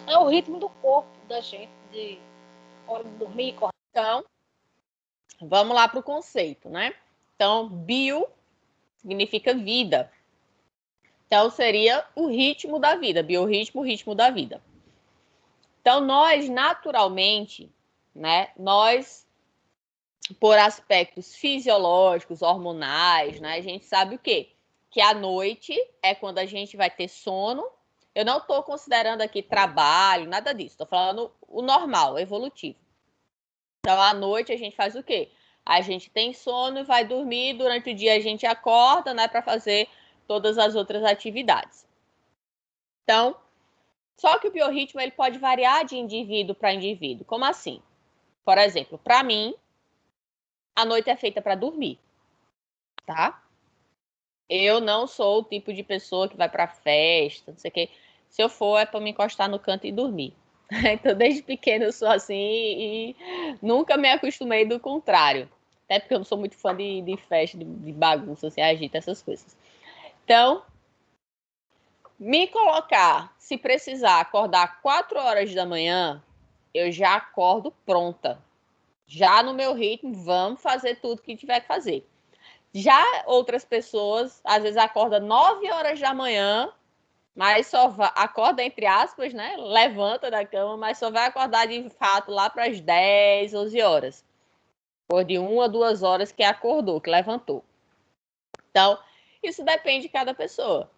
É o ritmo do corpo da gente, de hora de dormir. Então, vamos lá para o conceito, né? Então, bio significa vida. Então, seria o ritmo da vida, biorritmo, ritmo da vida. Então, nós, naturalmente, né, por aspectos fisiológicos, hormonais, né, a gente sabe o quê? que à noite é quando a gente vai ter sono. Eu não estou considerando aqui trabalho, nada disso. Estou falando o normal, evolutivo. Então, à noite a gente faz o quê? A gente tem sono e vai dormir. Durante o dia a gente acorda, né, para fazer todas as outras atividades. Então, só que o biorritmo ele pode variar de indivíduo para indivíduo. Como assim? Por exemplo, para mim, a noite é feita para dormir, tá? Eu não sou o tipo de pessoa que vai para festa, não sei o quê. Se eu for, é para me encostar no canto e dormir. Então, desde pequeno eu sou assim e nunca me acostumei do contrário. Até porque eu não sou muito fã de festa, de bagunça, assim, agita, essas coisas. Então, me colocar, se precisar acordar 4 horas da manhã, eu já acordo pronta. Já no meu ritmo, vamos fazer tudo que tiver que fazer. Já outras pessoas, às vezes acordam 9 horas da manhã, mas só acorda, entre aspas, né? Levanta da cama, mas só vai acordar de fato lá para as 10, 11 horas. Por de 1 a 2 horas que acordou, que levantou. Então, isso depende de cada pessoa.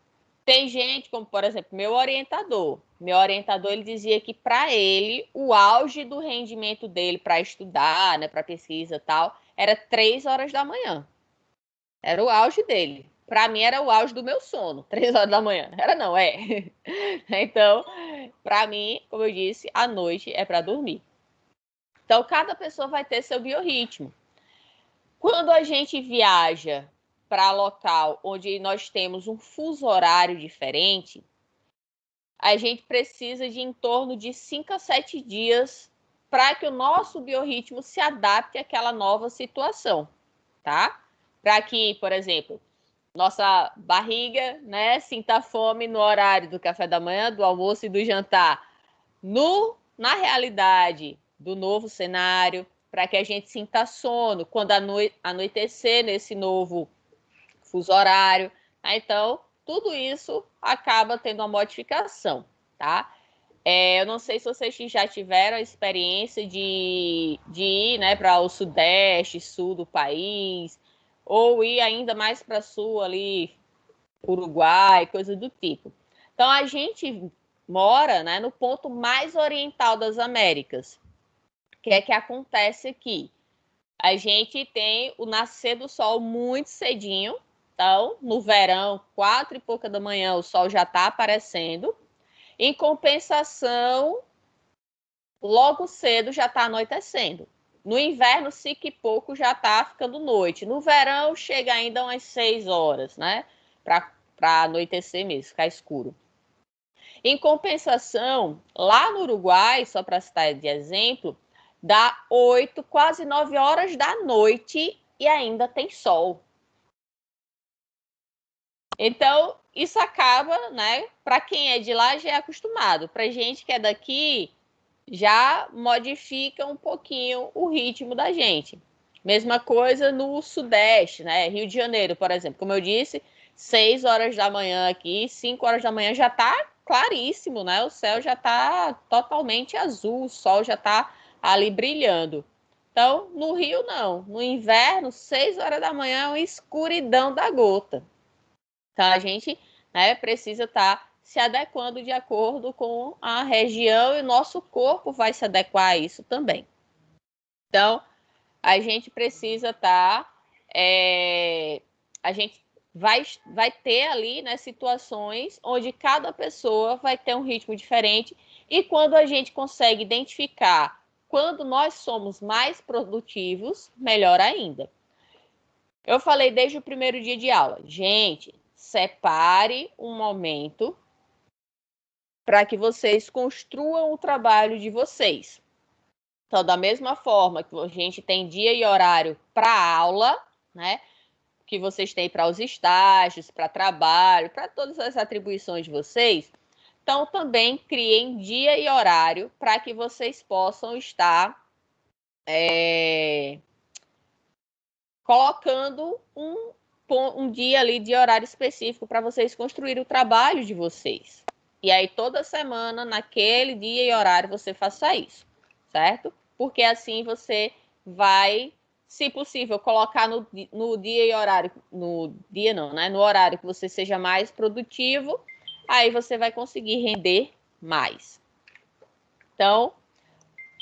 Tem gente, como por exemplo, meu orientador. Meu orientador, ele dizia que para ele, o auge do rendimento dele para estudar, né, para pesquisa e tal, era 3 horas da manhã. Era o auge dele. Para mim, era o auge do meu sono, 3 horas da manhã. Era não, é. Então, para mim, como eu disse, a noite é para dormir. Então, cada pessoa vai ter seu biorritmo. Quando a gente viaja para local onde nós temos um fuso horário diferente, a gente precisa de em torno de 5 a 7 dias para que o nosso biorritmo se adapte àquela nova situação, tá? Para que, por exemplo, nossa barriga, né, sinta fome no horário do café da manhã, do almoço e do jantar, na realidade do novo cenário, para que a gente sinta sono quando anoitecer nesse novo fuso horário. Então, tudo isso acaba tendo uma modificação, tá? Eu não sei se vocês já tiveram a experiência de ir, né, para o sudeste, sul do país, ou ir ainda mais para sul ali, Uruguai, coisa do tipo. Então, a gente mora, né, no ponto mais oriental das Américas. O que é que acontece aqui? A gente tem o nascer do sol muito cedinho. Então, no verão, 4 e pouca da manhã, o sol já está aparecendo. Em compensação, logo cedo já está anoitecendo. No inverno, 5 e pouco já está ficando noite. No verão, chega ainda umas 6 horas, né? Para anoitecer mesmo, ficar escuro. Em compensação, lá no Uruguai, só para citar de exemplo, dá 8, quase 9 horas da noite e ainda tem sol. Então, isso acaba, né? Para quem é de lá já é acostumado. Para gente que é daqui, já modifica um pouquinho o ritmo da gente. Mesma coisa no Sudeste, né? Rio de Janeiro, por exemplo. Como eu disse, 6 horas da manhã aqui, 5 horas da manhã já está claríssimo, né? O céu já está totalmente azul, o sol já está ali brilhando. Então, no Rio, não. No inverno, 6 horas da manhã é uma escuridão da gota. Então, a gente, né, precisa estar se adequando de acordo com a região e o nosso corpo vai se adequar a isso também. Então, a gente precisa estar... a gente vai ter ali, né, situações onde cada pessoa vai ter um ritmo diferente e quando a gente consegue identificar quando nós somos mais produtivos, melhor ainda. Eu falei desde o primeiro dia de aula, gente, separe um momento para que vocês construam o trabalho de vocês. Então, da mesma forma que a gente tem dia e horário para aula, né? Que vocês têm para os estágios, para trabalho, para todas as atribuições de vocês, então também criem dia e horário para que vocês possam estar colocando um dia ali de horário específico para vocês construírem o trabalho de vocês. E aí, toda semana, naquele dia e horário, você faça isso, certo? Porque assim você vai Se possível, colocar no dia e horário, no dia não, né? No horário que você seja mais produtivo, aí você vai conseguir render mais. Então,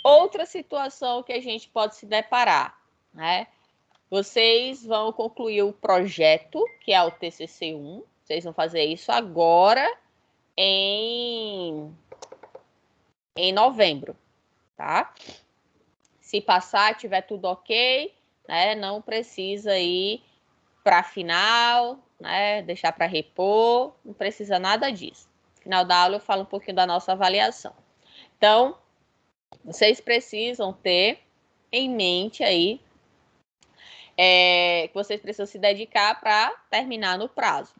outra situação que a gente pode se deparar, né? Vocês vão concluir o projeto, que é o TCC1. Vocês vão fazer isso agora em novembro, tá? Se passar, tiver tudo ok, né? Não precisa ir para final, né? Deixar para repor, não precisa nada disso. No final da aula eu falo um pouquinho da nossa avaliação. Então, vocês precisam ter em mente aí que vocês precisam se dedicar para terminar no prazo.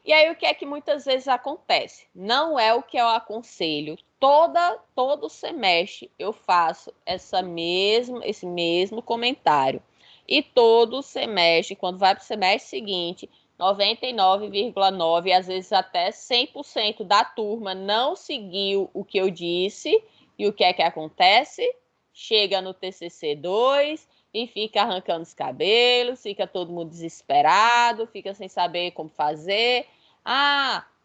E aí, o que é que muitas vezes acontece? Não é o que eu aconselho. Todo semestre eu faço esse mesmo comentário. E todo semestre, quando vai para o semestre seguinte, 99,9%, às vezes até 100% da turma não seguiu o que eu disse. E o que é que acontece? Chega no TCC2 e fica arrancando os cabelos, fica todo mundo desesperado, fica sem saber como fazer.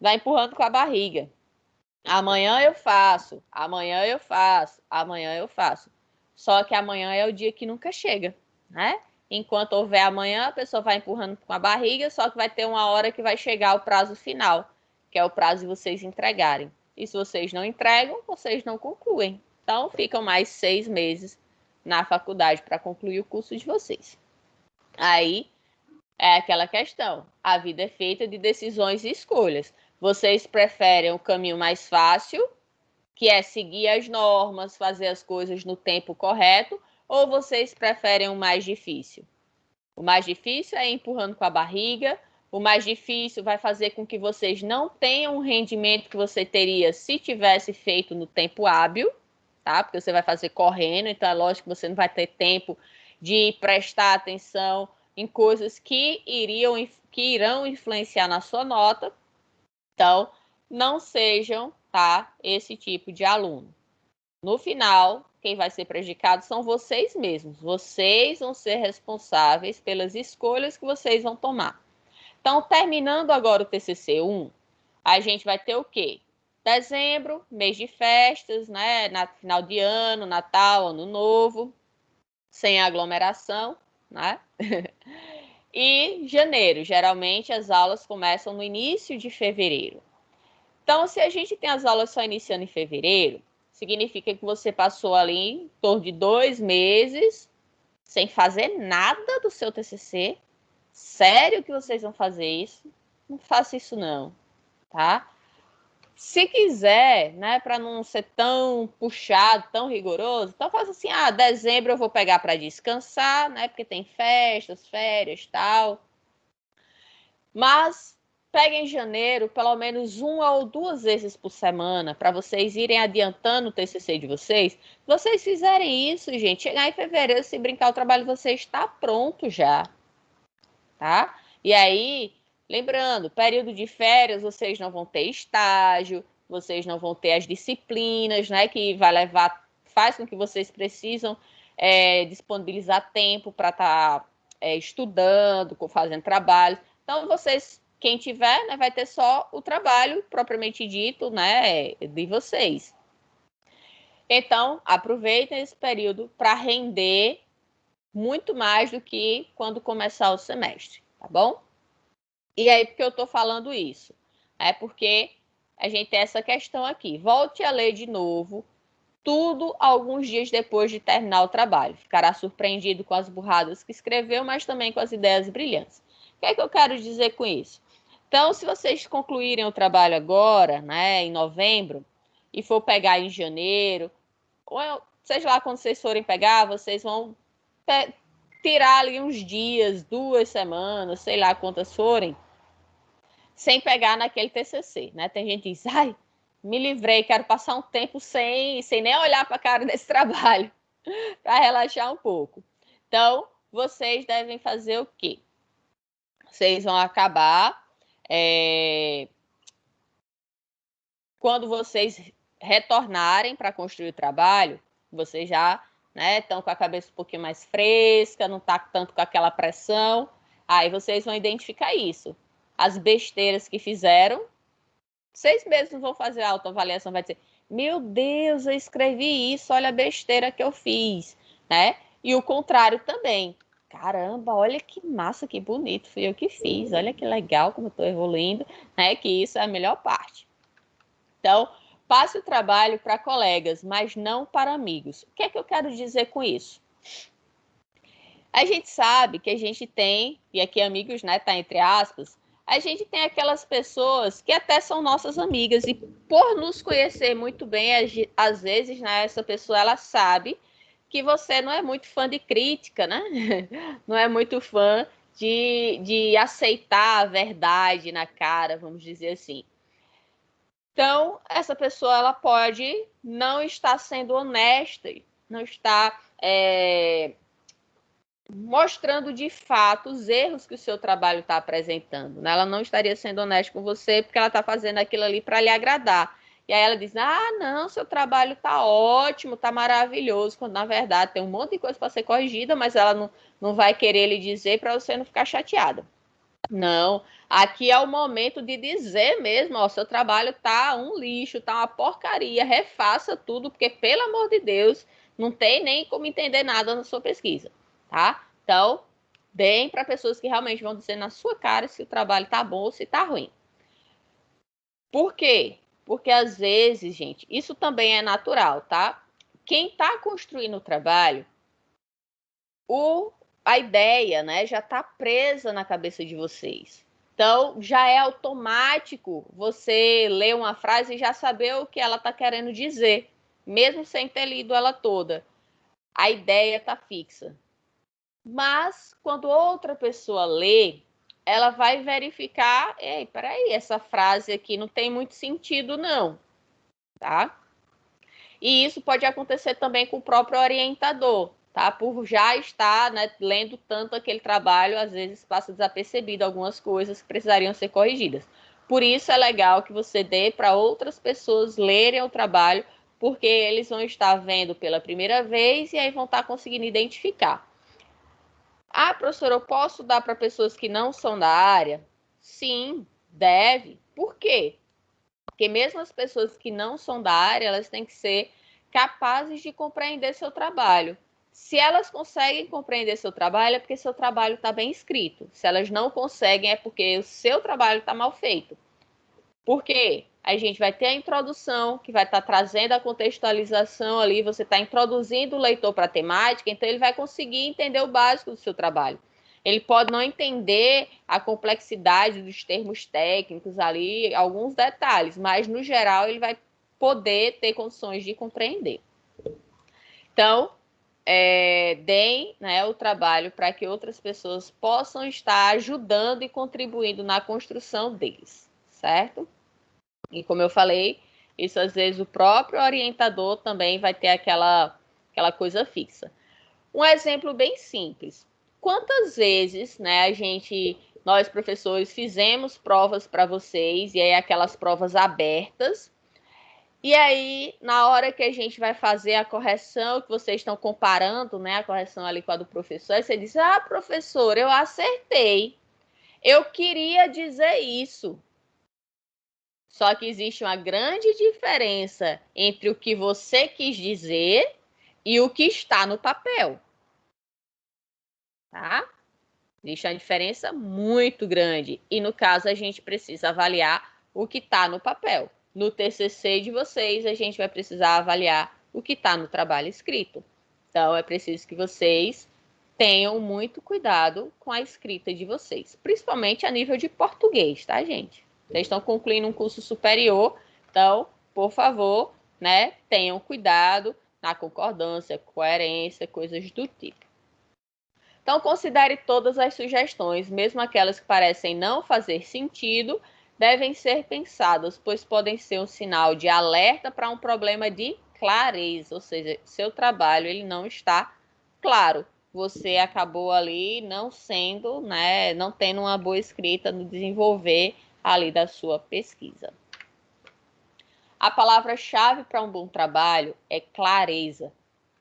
Vai empurrando com a barriga. Amanhã eu faço, amanhã eu faço, amanhã eu faço. Só que amanhã é o dia que nunca chega, né? Enquanto houver amanhã, a pessoa vai empurrando com a barriga, só que vai ter uma hora que vai chegar o prazo final, que é o prazo de vocês entregarem. E se vocês não entregam, vocês não concluem. Então, ficam mais 6 meses na faculdade para concluir o curso de vocês. Aí, é aquela questão. A vida é feita de decisões e escolhas. Vocês preferem o caminho mais fácil, que é seguir as normas, fazer as coisas no tempo correto, ou vocês preferem o mais difícil? O mais difícil é ir empurrando com a barriga, o mais difícil vai fazer com que vocês não tenham o rendimento que você teria se tivesse feito no tempo hábil, tá? Porque você vai fazer correndo, então é lógico que você não vai ter tempo de prestar atenção em coisas que irão influenciar na sua nota. Então, não sejam, tá, esse tipo de aluno. No final, quem vai ser prejudicado são vocês mesmos. Vocês vão ser responsáveis pelas escolhas que vocês vão tomar. Então, terminando agora o TCC1, a gente vai ter o quê? Dezembro, mês de festas, né? Final de ano, Natal, Ano Novo, sem aglomeração, né? E janeiro, geralmente as aulas começam no início de fevereiro. Então, se a gente tem as aulas só iniciando em fevereiro, significa que você passou ali em torno de 2 meses sem fazer nada do seu TCC. Sério que vocês vão fazer isso? Não faça isso não, tá? Se quiser, né, para não ser tão puxado, tão rigoroso, então faça assim, dezembro eu vou pegar para descansar, né, porque tem festas, férias, tal. Mas peguem em janeiro pelo menos 1 ou 2 vezes por semana para vocês irem adiantando o TCC de vocês. Se vocês fizerem isso, gente, chegar em fevereiro, se brincar, o trabalho de vocês está pronto já, tá? E aí, lembrando, período de férias, vocês não vão ter estágio, vocês não vão ter as disciplinas, né, que faz com que vocês precisam disponibilizar tempo para estar estudando, fazendo trabalho. Então, vocês, quem tiver, né, vai ter só o trabalho propriamente dito, né, de vocês. Então, aproveitem esse período para render muito mais do que quando começar o semestre, tá bom? E aí, por que eu estou falando isso? É porque a gente tem essa questão aqui. Volte a ler de novo tudo alguns dias depois de terminar o trabalho. Ficará surpreendido com as burradas que escreveu, mas também com as ideias brilhantes. O que é que eu quero dizer com isso? Então, se vocês concluírem o trabalho agora, né, em novembro, e for pegar em janeiro, ou seja lá quando vocês forem pegar, vocês vão tirar ali uns dias, 2 semanas, sei lá quantas forem, sem pegar naquele TCC, né? Tem gente que diz, me livrei, quero passar um tempo sem nem olhar para a cara desse trabalho, para relaxar um pouco. Então, vocês devem fazer o quê? Vocês vão acabar, quando vocês retornarem para construir o trabalho, vocês já né? Estão com a cabeça um pouquinho mais fresca, não tá tanto com aquela pressão. Aí vocês vão identificar isso. As besteiras que fizeram, vocês mesmos vão fazer a autoavaliação, vai dizer, meu Deus, eu escrevi isso, olha a besteira que eu fiz, né? E o contrário também. Caramba, olha que massa, que bonito, fui eu que fiz, olha que legal como eu estou evoluindo, né? Que isso é a melhor parte. Então, passe o trabalho para colegas, mas não para amigos. O que é que eu quero dizer com isso? A gente sabe que a gente tem, e aqui amigos, né, tá entre aspas, a gente tem aquelas pessoas que até são nossas amigas e por nos conhecer muito bem, às vezes, né, essa pessoa, ela sabe que você não é muito fã de crítica, né? Não é muito fã de aceitar a verdade na cara, vamos dizer assim. Então, essa pessoa, ela pode não estar sendo honesta, não estar mostrando de fato os erros que o seu trabalho está apresentando, né? Ela não estaria sendo honesta com você porque ela está fazendo aquilo ali para lhe agradar. E aí ela diz, não, seu trabalho está ótimo, está maravilhoso, quando na verdade tem um monte de coisa para ser corrigida, mas ela não vai querer lhe dizer para você não ficar chateada. Não, aqui é o momento de dizer mesmo, ó, seu trabalho tá um lixo, tá uma porcaria, refaça tudo, porque pelo amor de Deus, não tem nem como entender nada na sua pesquisa, tá? Então, deem para pessoas que realmente vão dizer na sua cara se o trabalho tá bom ou se tá ruim. Por quê? Porque às vezes, gente, isso também é natural, tá? Quem tá construindo o trabalho, a ideia, né, já está presa na cabeça de vocês. Então, já é automático você ler uma frase e já saber o que ela está querendo dizer, mesmo sem ter lido ela toda. A ideia está fixa. Mas, quando outra pessoa lê, ela vai verificar, ei, peraí, essa frase aqui não tem muito sentido, não. Tá? E isso pode acontecer também com o próprio orientador. Tá? Por já estar, né, lendo tanto aquele trabalho, às vezes passa desapercebido algumas coisas que precisariam ser corrigidas. Por isso é legal que você dê para outras pessoas lerem o trabalho, porque eles vão estar vendo pela primeira vez e aí vão estar conseguindo identificar. Ah, professora, eu posso dar para pessoas que não são da área? Sim, deve. Por quê? Porque mesmo as pessoas que não são da área, elas têm que ser capazes de compreender seu trabalho. Se elas conseguem compreender seu trabalho, é porque seu trabalho está bem escrito. Se elas não conseguem, é porque o seu trabalho está mal feito. Por quê? A gente vai ter a introdução, que vai estar trazendo a contextualização ali, você está introduzindo o leitor para a temática, então ele vai conseguir entender o básico do seu trabalho. Ele pode não entender a complexidade dos termos técnicos ali, alguns detalhes, mas no geral ele vai poder ter condições de compreender. Então, deem, né, o trabalho para que outras pessoas possam estar ajudando e contribuindo na construção deles, certo? E como eu falei, isso às vezes o próprio orientador também vai ter aquela coisa fixa. Um exemplo bem simples. Quantas vezes, né, nós professores fizemos provas para vocês, e aí aquelas provas abertas, e aí na hora que a gente vai fazer a correção, que vocês estão comparando, né, a correção ali com a do professor, aí você diz, professor, eu acertei, eu queria dizer isso. Só que existe uma grande diferença entre o que você quis dizer e o que está no papel. Tá? Existe uma diferença muito grande. E, no caso, a gente precisa avaliar o que está no papel. No TCC de vocês, a gente vai precisar avaliar o que está no trabalho escrito. Então, é preciso que vocês tenham muito cuidado com a escrita de vocês. Principalmente a nível de português, tá, gente? Vocês estão concluindo um curso superior, então, por favor, né, tenham cuidado na concordância, coerência, coisas do tipo. Então, considere todas as sugestões, mesmo aquelas que parecem não fazer sentido, devem ser pensadas, pois podem ser um sinal de alerta para um problema de clareza, ou seja, seu trabalho ele não está claro. Você acabou ali não sendo, né, não tendo uma boa escrita no desenvolver ali da sua pesquisa. A palavra-chave para um bom trabalho é clareza.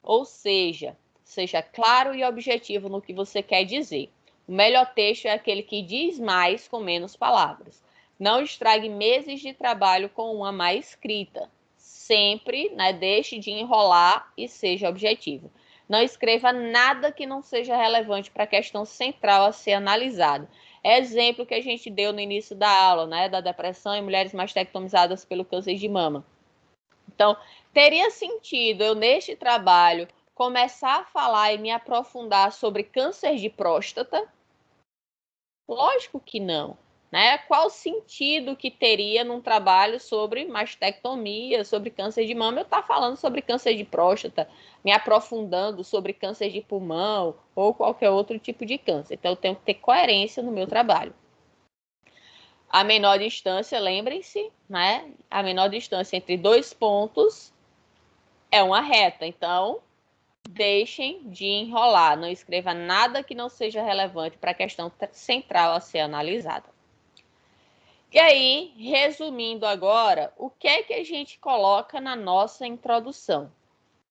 Ou seja, seja claro e objetivo no que você quer dizer. O melhor texto é aquele que diz mais com menos palavras. Não estrague meses de trabalho com uma má escrita. Sempre, né, deixe de enrolar e seja objetivo. Não escreva nada que não seja relevante para a questão central a ser analisada. Exemplo que a gente deu no início da aula, né, da depressão em mulheres mastectomizadas pelo câncer de mama. Então, teria sentido eu, neste trabalho, começar a falar e me aprofundar sobre câncer de próstata? Lógico que não, né? Qual sentido que teria num trabalho sobre mastectomia, sobre câncer de mama, eu estar falando sobre câncer de próstata, me aprofundando sobre câncer de pulmão ou qualquer outro tipo de câncer. Então, eu tenho que ter coerência no meu trabalho. A menor distância, lembrem-se, né? A menor distância entre dois pontos é uma reta. Então, deixem de enrolar. Não escreva nada que não seja relevante para a questão central a ser analisada. E aí, resumindo agora, o que é que a gente coloca na nossa introdução?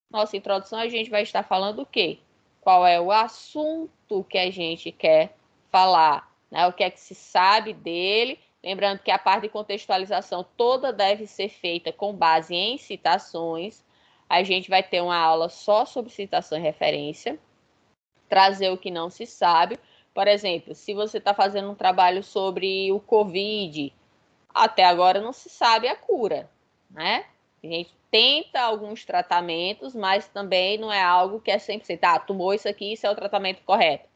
Nossa introdução, a gente vai estar falando o quê? Qual é o assunto que a gente quer falar, né? O que é que se sabe dele. Lembrando que a parte de contextualização toda deve ser feita com base em citações. A gente vai ter uma aula só sobre citação e referência. Trazer o que não se sabe. Por exemplo, se você está fazendo um trabalho sobre o Covid, até agora não se sabe a cura, né? A gente tenta alguns tratamentos, mas também não é algo que é 100%. Ah, tomou isso aqui, isso é o tratamento correto.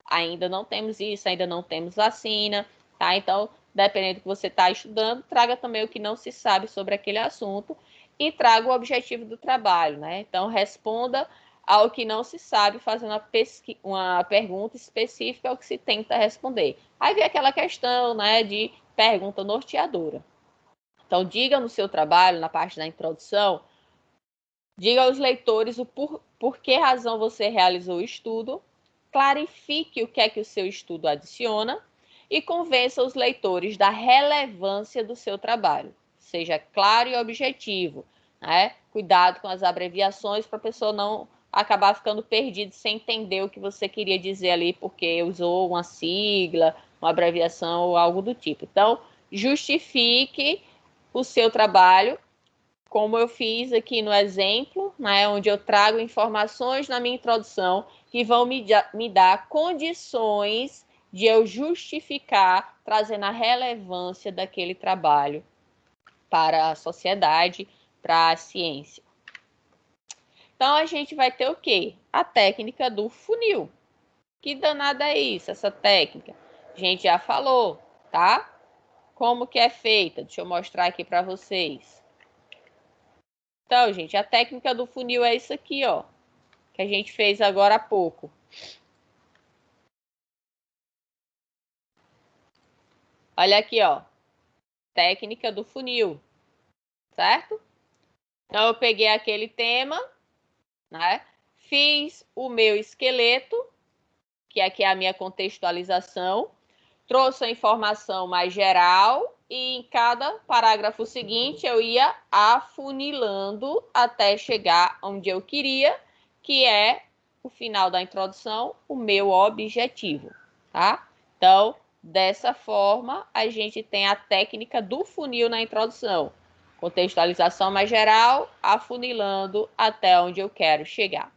Ainda não temos isso, ainda não temos vacina, tá? Então, dependendo do que você está estudando, traga também o que não se sabe sobre aquele assunto e traga o objetivo do trabalho, né? Então, responda ao que não se sabe, fazendo uma pergunta específica ao que se tenta responder. Aí vem aquela questão, né, de pergunta norteadora. Então, diga no seu trabalho, na parte da introdução, diga aos leitores por que razão você realizou o estudo, clarifique o que é que o seu estudo adiciona e convença os leitores da relevância do seu trabalho. Seja claro e objetivo, né? Cuidado com as abreviações para a pessoa não acabar ficando perdida sem entender o que você queria dizer ali, porque usou uma sigla, uma abreviação ou algo do tipo. Então, justifique o seu trabalho, como eu fiz aqui no exemplo, né, onde eu trago informações na minha introdução que vão me dar condições de eu justificar, trazendo a relevância daquele trabalho para a sociedade, para a ciência. Então, a gente vai ter o quê? A técnica do funil. Que danada é isso, essa técnica? A gente já falou, tá? Como que é feita? Deixa eu mostrar aqui para vocês. Então, gente, a técnica do funil é isso aqui, ó, que a gente fez agora há pouco. Olha aqui, ó, técnica do funil, certo? Então, eu peguei aquele tema, né? Fiz o meu esqueleto, que aqui é a minha contextualização, trouxe a informação mais geral e em cada parágrafo seguinte eu ia afunilando até chegar onde eu queria, que é o final da introdução, o meu objetivo, tá? Então, dessa forma, a gente tem a técnica do funil na introdução. Contextualização mais geral, afunilando até onde eu quero chegar.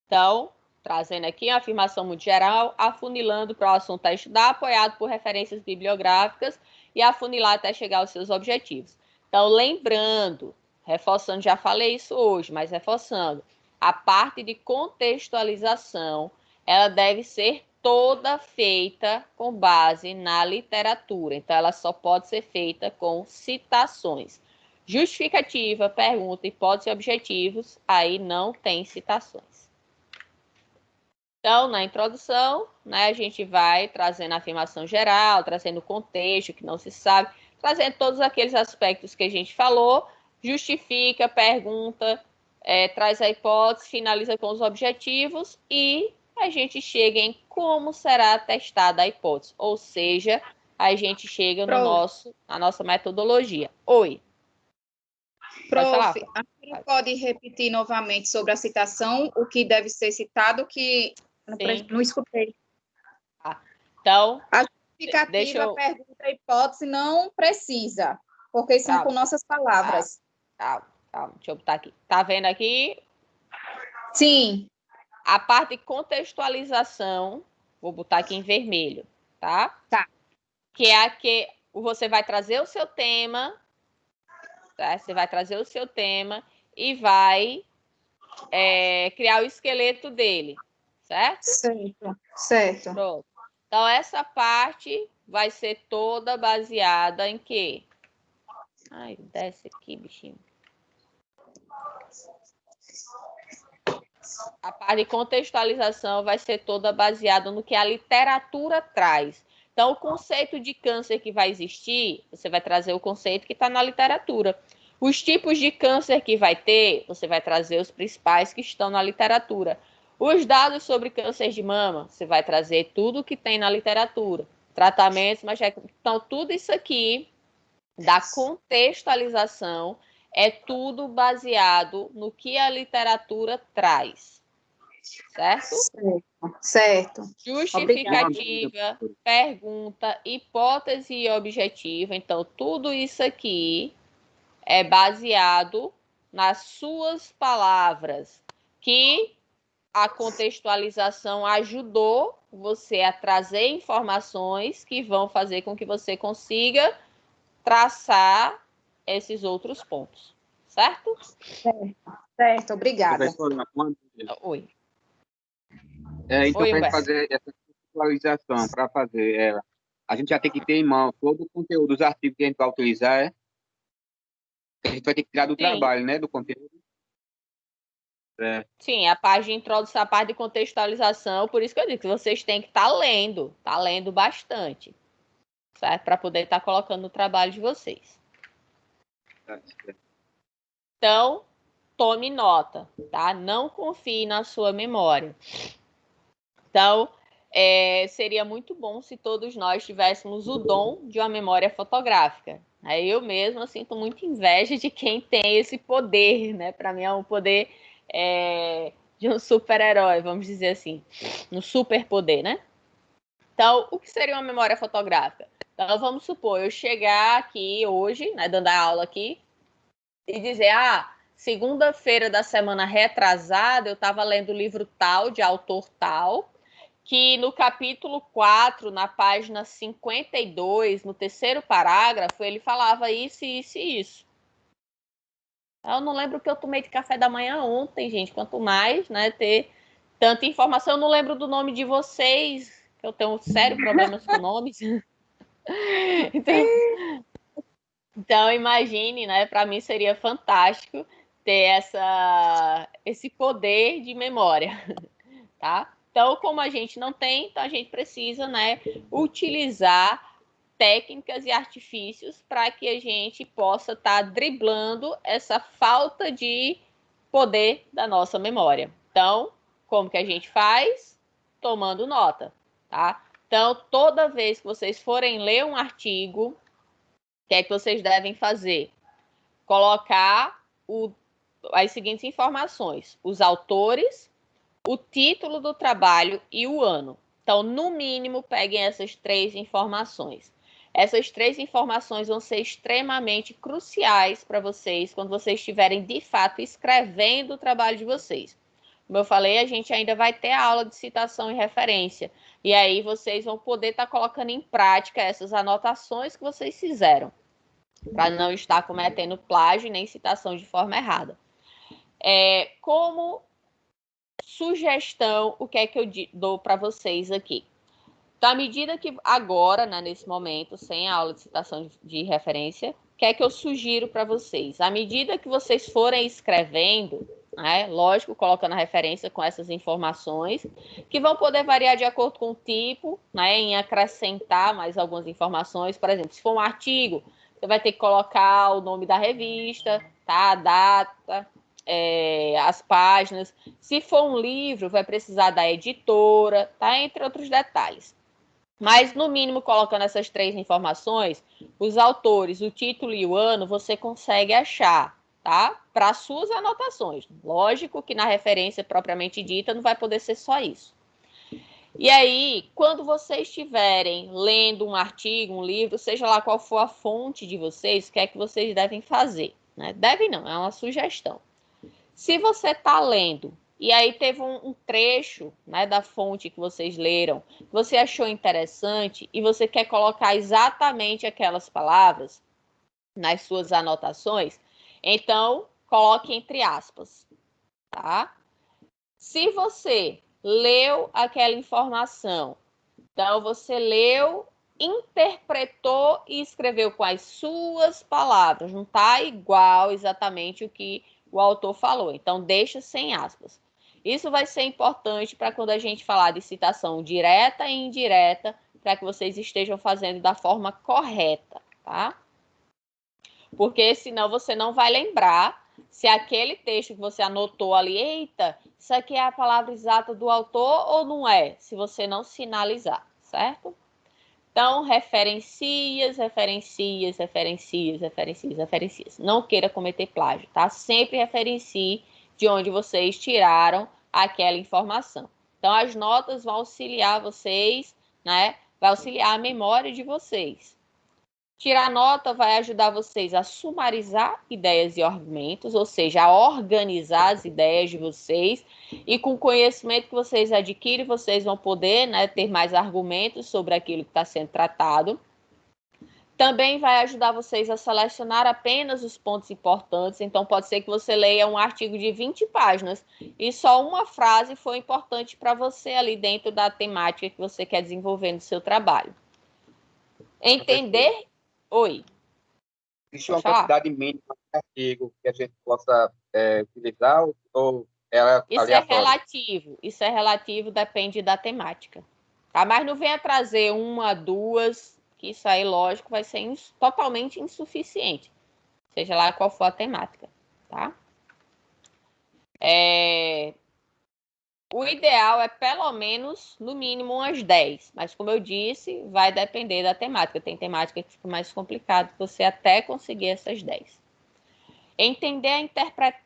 Então, trazendo aqui a afirmação muito geral, afunilando para o assunto a estudar, apoiado por referências bibliográficas e afunilar até chegar aos seus objetivos. Então, lembrando, reforçando, já falei isso hoje, mas reforçando, a parte de contextualização, ela deve ser toda feita com base na literatura. Então, ela só pode ser feita com citações. Justificativa, pergunta, hipótese e objetivos, aí não tem citações. Então, na introdução, né, a gente vai trazendo a afirmação geral, trazendo o contexto que não se sabe, trazendo todos aqueles aspectos que a gente falou, justifica, pergunta, traz a hipótese, finaliza com os objetivos e a gente chega em como será testada a hipótese, ou seja, a gente chega Prof. na nossa metodologia. Oi. Pode falar. Prof, a senhora pode repetir novamente sobre a citação, o que deve ser citado, que não escutei. Então, a justificativa, a pergunta, a hipótese não precisa, porque são com nossas palavras. Calma. Deixa eu botar aqui. Tá vendo aqui? Sim. A parte de contextualização, vou botar aqui em vermelho, tá? Tá. Que é a que você vai trazer o seu tema, tá? Você vai trazer o seu tema e vai criar o esqueleto dele, certo? Certo. Pronto. Então, essa parte vai ser toda baseada em quê? Ai, desce aqui, bichinho. A parte de contextualização vai ser toda baseada no que a literatura traz. Então, o conceito de câncer que vai existir, você vai trazer o conceito que está na literatura. Os tipos de câncer que vai ter, você vai trazer os principais que estão na literatura. Os dados sobre câncer de mama, você vai trazer tudo que tem na literatura. Tratamentos, mas então tudo isso aqui da contextualização é tudo baseado no que a literatura traz. Certo? Certo. Justificativa, pergunta, hipótese e objetiva. Então, tudo isso aqui é baseado nas suas palavras, que a contextualização ajudou você a trazer informações que vão fazer com que você consiga traçar esses outros pontos. Certo? Certo, obrigada. Oi. Então, para a gente fazer essa contextualização, para fazer ela, a gente já tem que ter em mão todo o conteúdo dos artigos que a gente vai utilizar, a gente vai ter que tirar do trabalho, né, do conteúdo. Sim, a parte de introdução, a parte de contextualização, por isso que eu digo que vocês têm que estar lendo bastante, certo? Para poder estar colocando no trabalho de vocês. Então, tome nota, tá? Não confie na sua memória. Então, seria muito bom se todos nós tivéssemos o dom de uma memória fotográfica. Eu mesma sinto muita inveja de quem tem esse poder, né? Para mim é um poder de um super-herói, vamos dizer assim. Um superpoder, né? Então, o que seria uma memória fotográfica? Então, vamos supor, eu chegar aqui hoje, né, dando a aula aqui, e dizer, segunda-feira da semana retrasada, eu estava lendo o livro tal, de autor tal, que no capítulo 4, na página 52, no terceiro parágrafo, ele falava isso, isso e isso. Eu não lembro o que eu tomei de café da manhã ontem, gente. Quanto mais, né, ter tanta informação. Eu não lembro do nome de vocês, que eu tenho sérios problemas com nomes. Então, imagine, né? Para mim seria fantástico ter esse poder de memória, tá? Então, como a gente não tem, então a gente precisa, né, utilizar técnicas e artifícios para que a gente possa estar driblando essa falta de poder da nossa memória. Então, como que a gente faz? Tomando nota, tá? Então, toda vez que vocês forem ler um artigo, o que é que vocês devem fazer? Colocar as seguintes informações: os autores, o título do trabalho e o ano. Então, no mínimo, peguem essas 3 informações. Essas 3 informações vão ser extremamente cruciais para vocês quando vocês estiverem, de fato, escrevendo o trabalho de vocês. Como eu falei, a gente ainda vai ter a aula de citação e referência. E aí vocês vão poder estar colocando em prática essas anotações que vocês fizeram, para não estar cometendo plágio nem citação de forma errada. Como sugestão, o que é que eu dou para vocês aqui? Então, à medida que agora, né, nesse momento, sem a aula de citação de referência, o que é que eu sugiro para vocês? À medida que vocês forem escrevendo, né, lógico, colocando a referência com essas informações, que vão poder variar de acordo com o tipo, né, em acrescentar mais algumas informações. Por exemplo, se for um artigo, você vai ter que colocar o nome da revista, tá, a data, as páginas. Se for um livro, vai precisar da editora, tá, entre outros detalhes. Mas, no mínimo, colocando essas 3 informações, os autores, o título e o ano, você consegue achar, tá? Para suas anotações. Lógico que na referência propriamente dita não vai poder ser só isso. E aí, quando vocês estiverem lendo um artigo, um livro, seja lá qual for a fonte de vocês, o que é que vocês devem fazer? Né? Devem não, é uma sugestão. Se você está lendo e aí teve um trecho, né, da fonte que vocês leram, que você achou interessante e você quer colocar exatamente aquelas palavras nas suas anotações, então coloque entre aspas, tá? Se você leu aquela informação, então você leu, interpretou e escreveu com as suas palavras, não está igual exatamente o que o autor falou, então deixa sem aspas. Isso vai ser importante para quando a gente falar de citação direta e indireta, para que vocês estejam fazendo da forma correta, tá? Porque senão você não vai lembrar se aquele texto que você anotou ali, eita, isso aqui é a palavra exata do autor ou não é, se você não sinalizar, certo? Então, referencias. Não queira cometer plágio, tá? Sempre referencie de onde vocês tiraram aquela informação. Então, as notas vão auxiliar vocês, né? Vai auxiliar a memória de vocês. Tirar nota vai ajudar vocês a sumarizar ideias e argumentos, ou seja, a organizar as ideias de vocês, e com o conhecimento que vocês adquirem, vocês vão poder, né, ter mais argumentos sobre aquilo que está sendo tratado. Também vai ajudar vocês a selecionar apenas os pontos importantes, então pode ser que você leia um artigo de 20 páginas e só uma frase foi importante para você ali dentro da temática que você quer desenvolver no seu trabalho. Entender... Oi. Existe uma quantidade mínima de artigo que a gente possa utilizar ou ela isso aleatório? Isso é relativo, depende da temática. Tá? Mas não venha trazer 1, 2, que isso aí, lógico, vai ser totalmente insuficiente. Seja lá qual for a temática, tá? O ideal é pelo menos, no mínimo, umas 10. Mas, como eu disse, vai depender da temática. Tem temática que fica mais complicado você até conseguir essas 10. Entender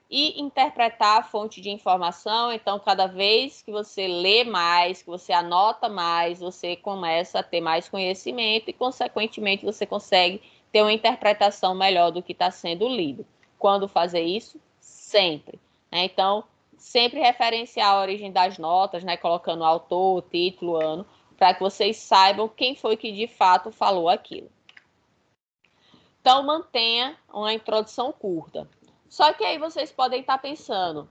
e interpretar a fonte de informação. Então, cada vez que você lê mais, que você anota mais, você começa a ter mais conhecimento e, consequentemente, você consegue ter uma interpretação melhor do que está sendo lido. Quando fazer isso? Sempre. Né? Então, sempre referenciar a origem das notas, né? Colocando autor, título, ano, para que vocês saibam quem foi que de fato falou aquilo. Então, mantenha uma introdução curta. Só que aí vocês podem estar pensando,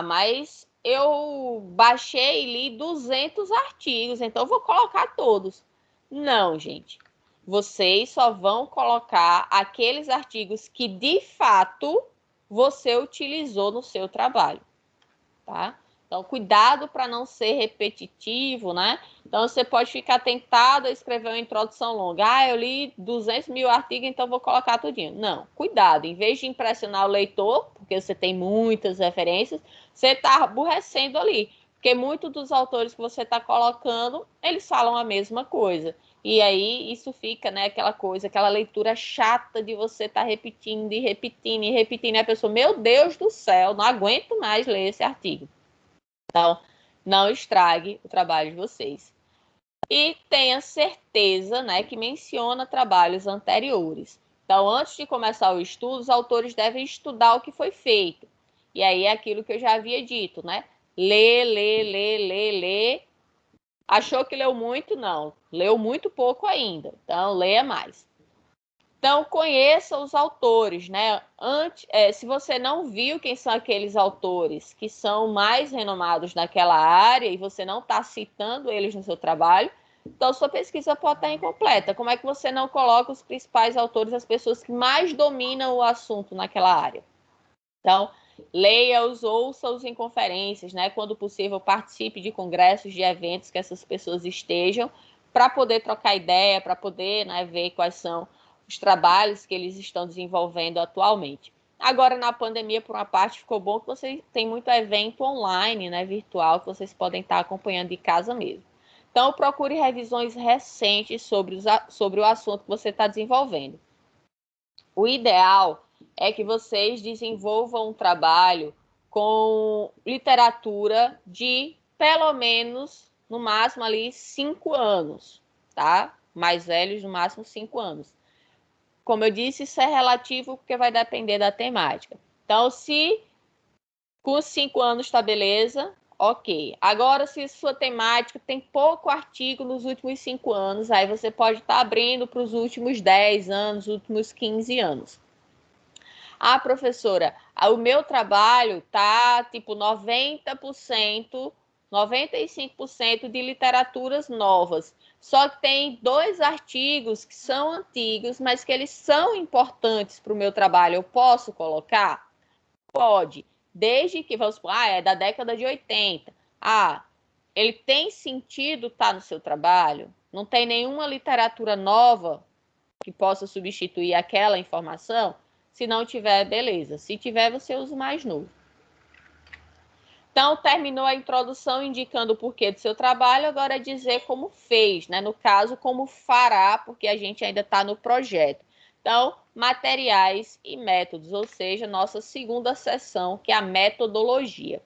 mas eu baixei e li 200 artigos, então eu vou colocar todos. Não, gente. Vocês só vão colocar aqueles artigos que, de fato, você utilizou no seu trabalho. Tá? Então, cuidado para não ser repetitivo, né? Então, você pode ficar tentado a escrever uma introdução longa. Eu li 200 mil artigos, então vou colocar tudinho. Não, cuidado. Em vez de impressionar o leitor, porque você tem muitas referências, você está aborrecendo ali. Porque muitos dos autores que você está colocando, eles falam a mesma coisa. E aí, isso fica, né, aquela coisa, aquela leitura chata de você estar repetindo e repetindo e repetindo. E a pessoa, meu Deus do céu, não aguento mais ler esse artigo. Então, não estrague o trabalho de vocês. E tenha certeza, né, que menciona trabalhos anteriores. Então, antes de começar o estudo, os autores devem estudar o que foi feito. E aí é aquilo que eu já havia dito, né? Lê. Achou que leu muito? Não. Leu muito pouco ainda. Então, leia mais. Então, conheça os autores, né? Se você não viu quem são aqueles autores que são mais renomados naquela área e você não está citando eles no seu trabalho, então sua pesquisa pode estar incompleta. Como é que você não coloca os principais autores, as pessoas que mais dominam o assunto naquela área? Então, leia-os, ouça-os em conferências, né? Quando possível, participe de congressos, de eventos que essas pessoas estejam, para poder trocar ideia, para poder, né, ver quais são os trabalhos que eles estão desenvolvendo atualmente. Agora, na pandemia, por uma parte, ficou bom que vocês têm muito evento online, né, virtual, que vocês podem estar acompanhando de casa mesmo. Então, procure revisões recentes sobre o assunto que você está desenvolvendo. O ideal é que vocês desenvolvam um trabalho com literatura de, pelo menos, no máximo ali 5 anos, tá? Mais velhos, no máximo 5 anos. Como eu disse, isso é relativo porque vai depender da temática. Então, se com 5 anos está beleza, ok. Agora, se sua temática tem pouco artigo nos últimos 5 anos, aí você pode estar abrindo para os últimos 10 anos, últimos 15 anos. Ah, professora, o meu trabalho tá tipo 90%, 95% de literaturas novas. Só que tem 2 artigos que são antigos, mas que eles são importantes para o meu trabalho. Eu posso colocar? Pode. Desde que, vamos supor, é da década de 80. Ele tem sentido estar no seu trabalho? Não tem nenhuma literatura nova que possa substituir aquela informação? Se não tiver, beleza. Se tiver, você usa o mais novo. Então, terminou a introdução indicando o porquê do seu trabalho, agora é dizer como fez, né? No caso, como fará, porque a gente ainda está no projeto. Então, materiais e métodos, ou seja, nossa segunda seção, que é a metodologia.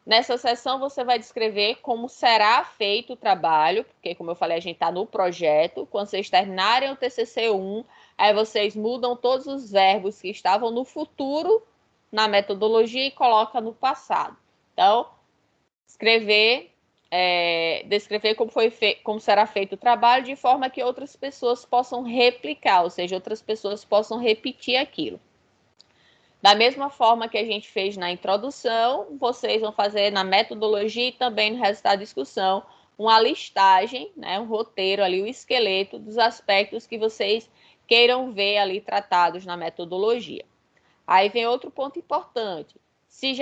Nessa seção, você vai descrever como será feito o trabalho, porque, como eu falei, a gente está no projeto. Quando vocês terminarem o TCC1, aí vocês mudam todos os verbos que estavam no futuro na metodologia e colocam no passado. Então, descrever como será feito o trabalho de forma que outras pessoas possam replicar, ou seja, outras pessoas possam repetir aquilo. Da mesma forma que a gente fez na introdução, vocês vão fazer na metodologia e também no resultado da discussão uma listagem, né, um roteiro ali, o esqueleto dos aspectos que vocês queiram ver ali tratados na metodologia. Aí vem outro ponto importante. Se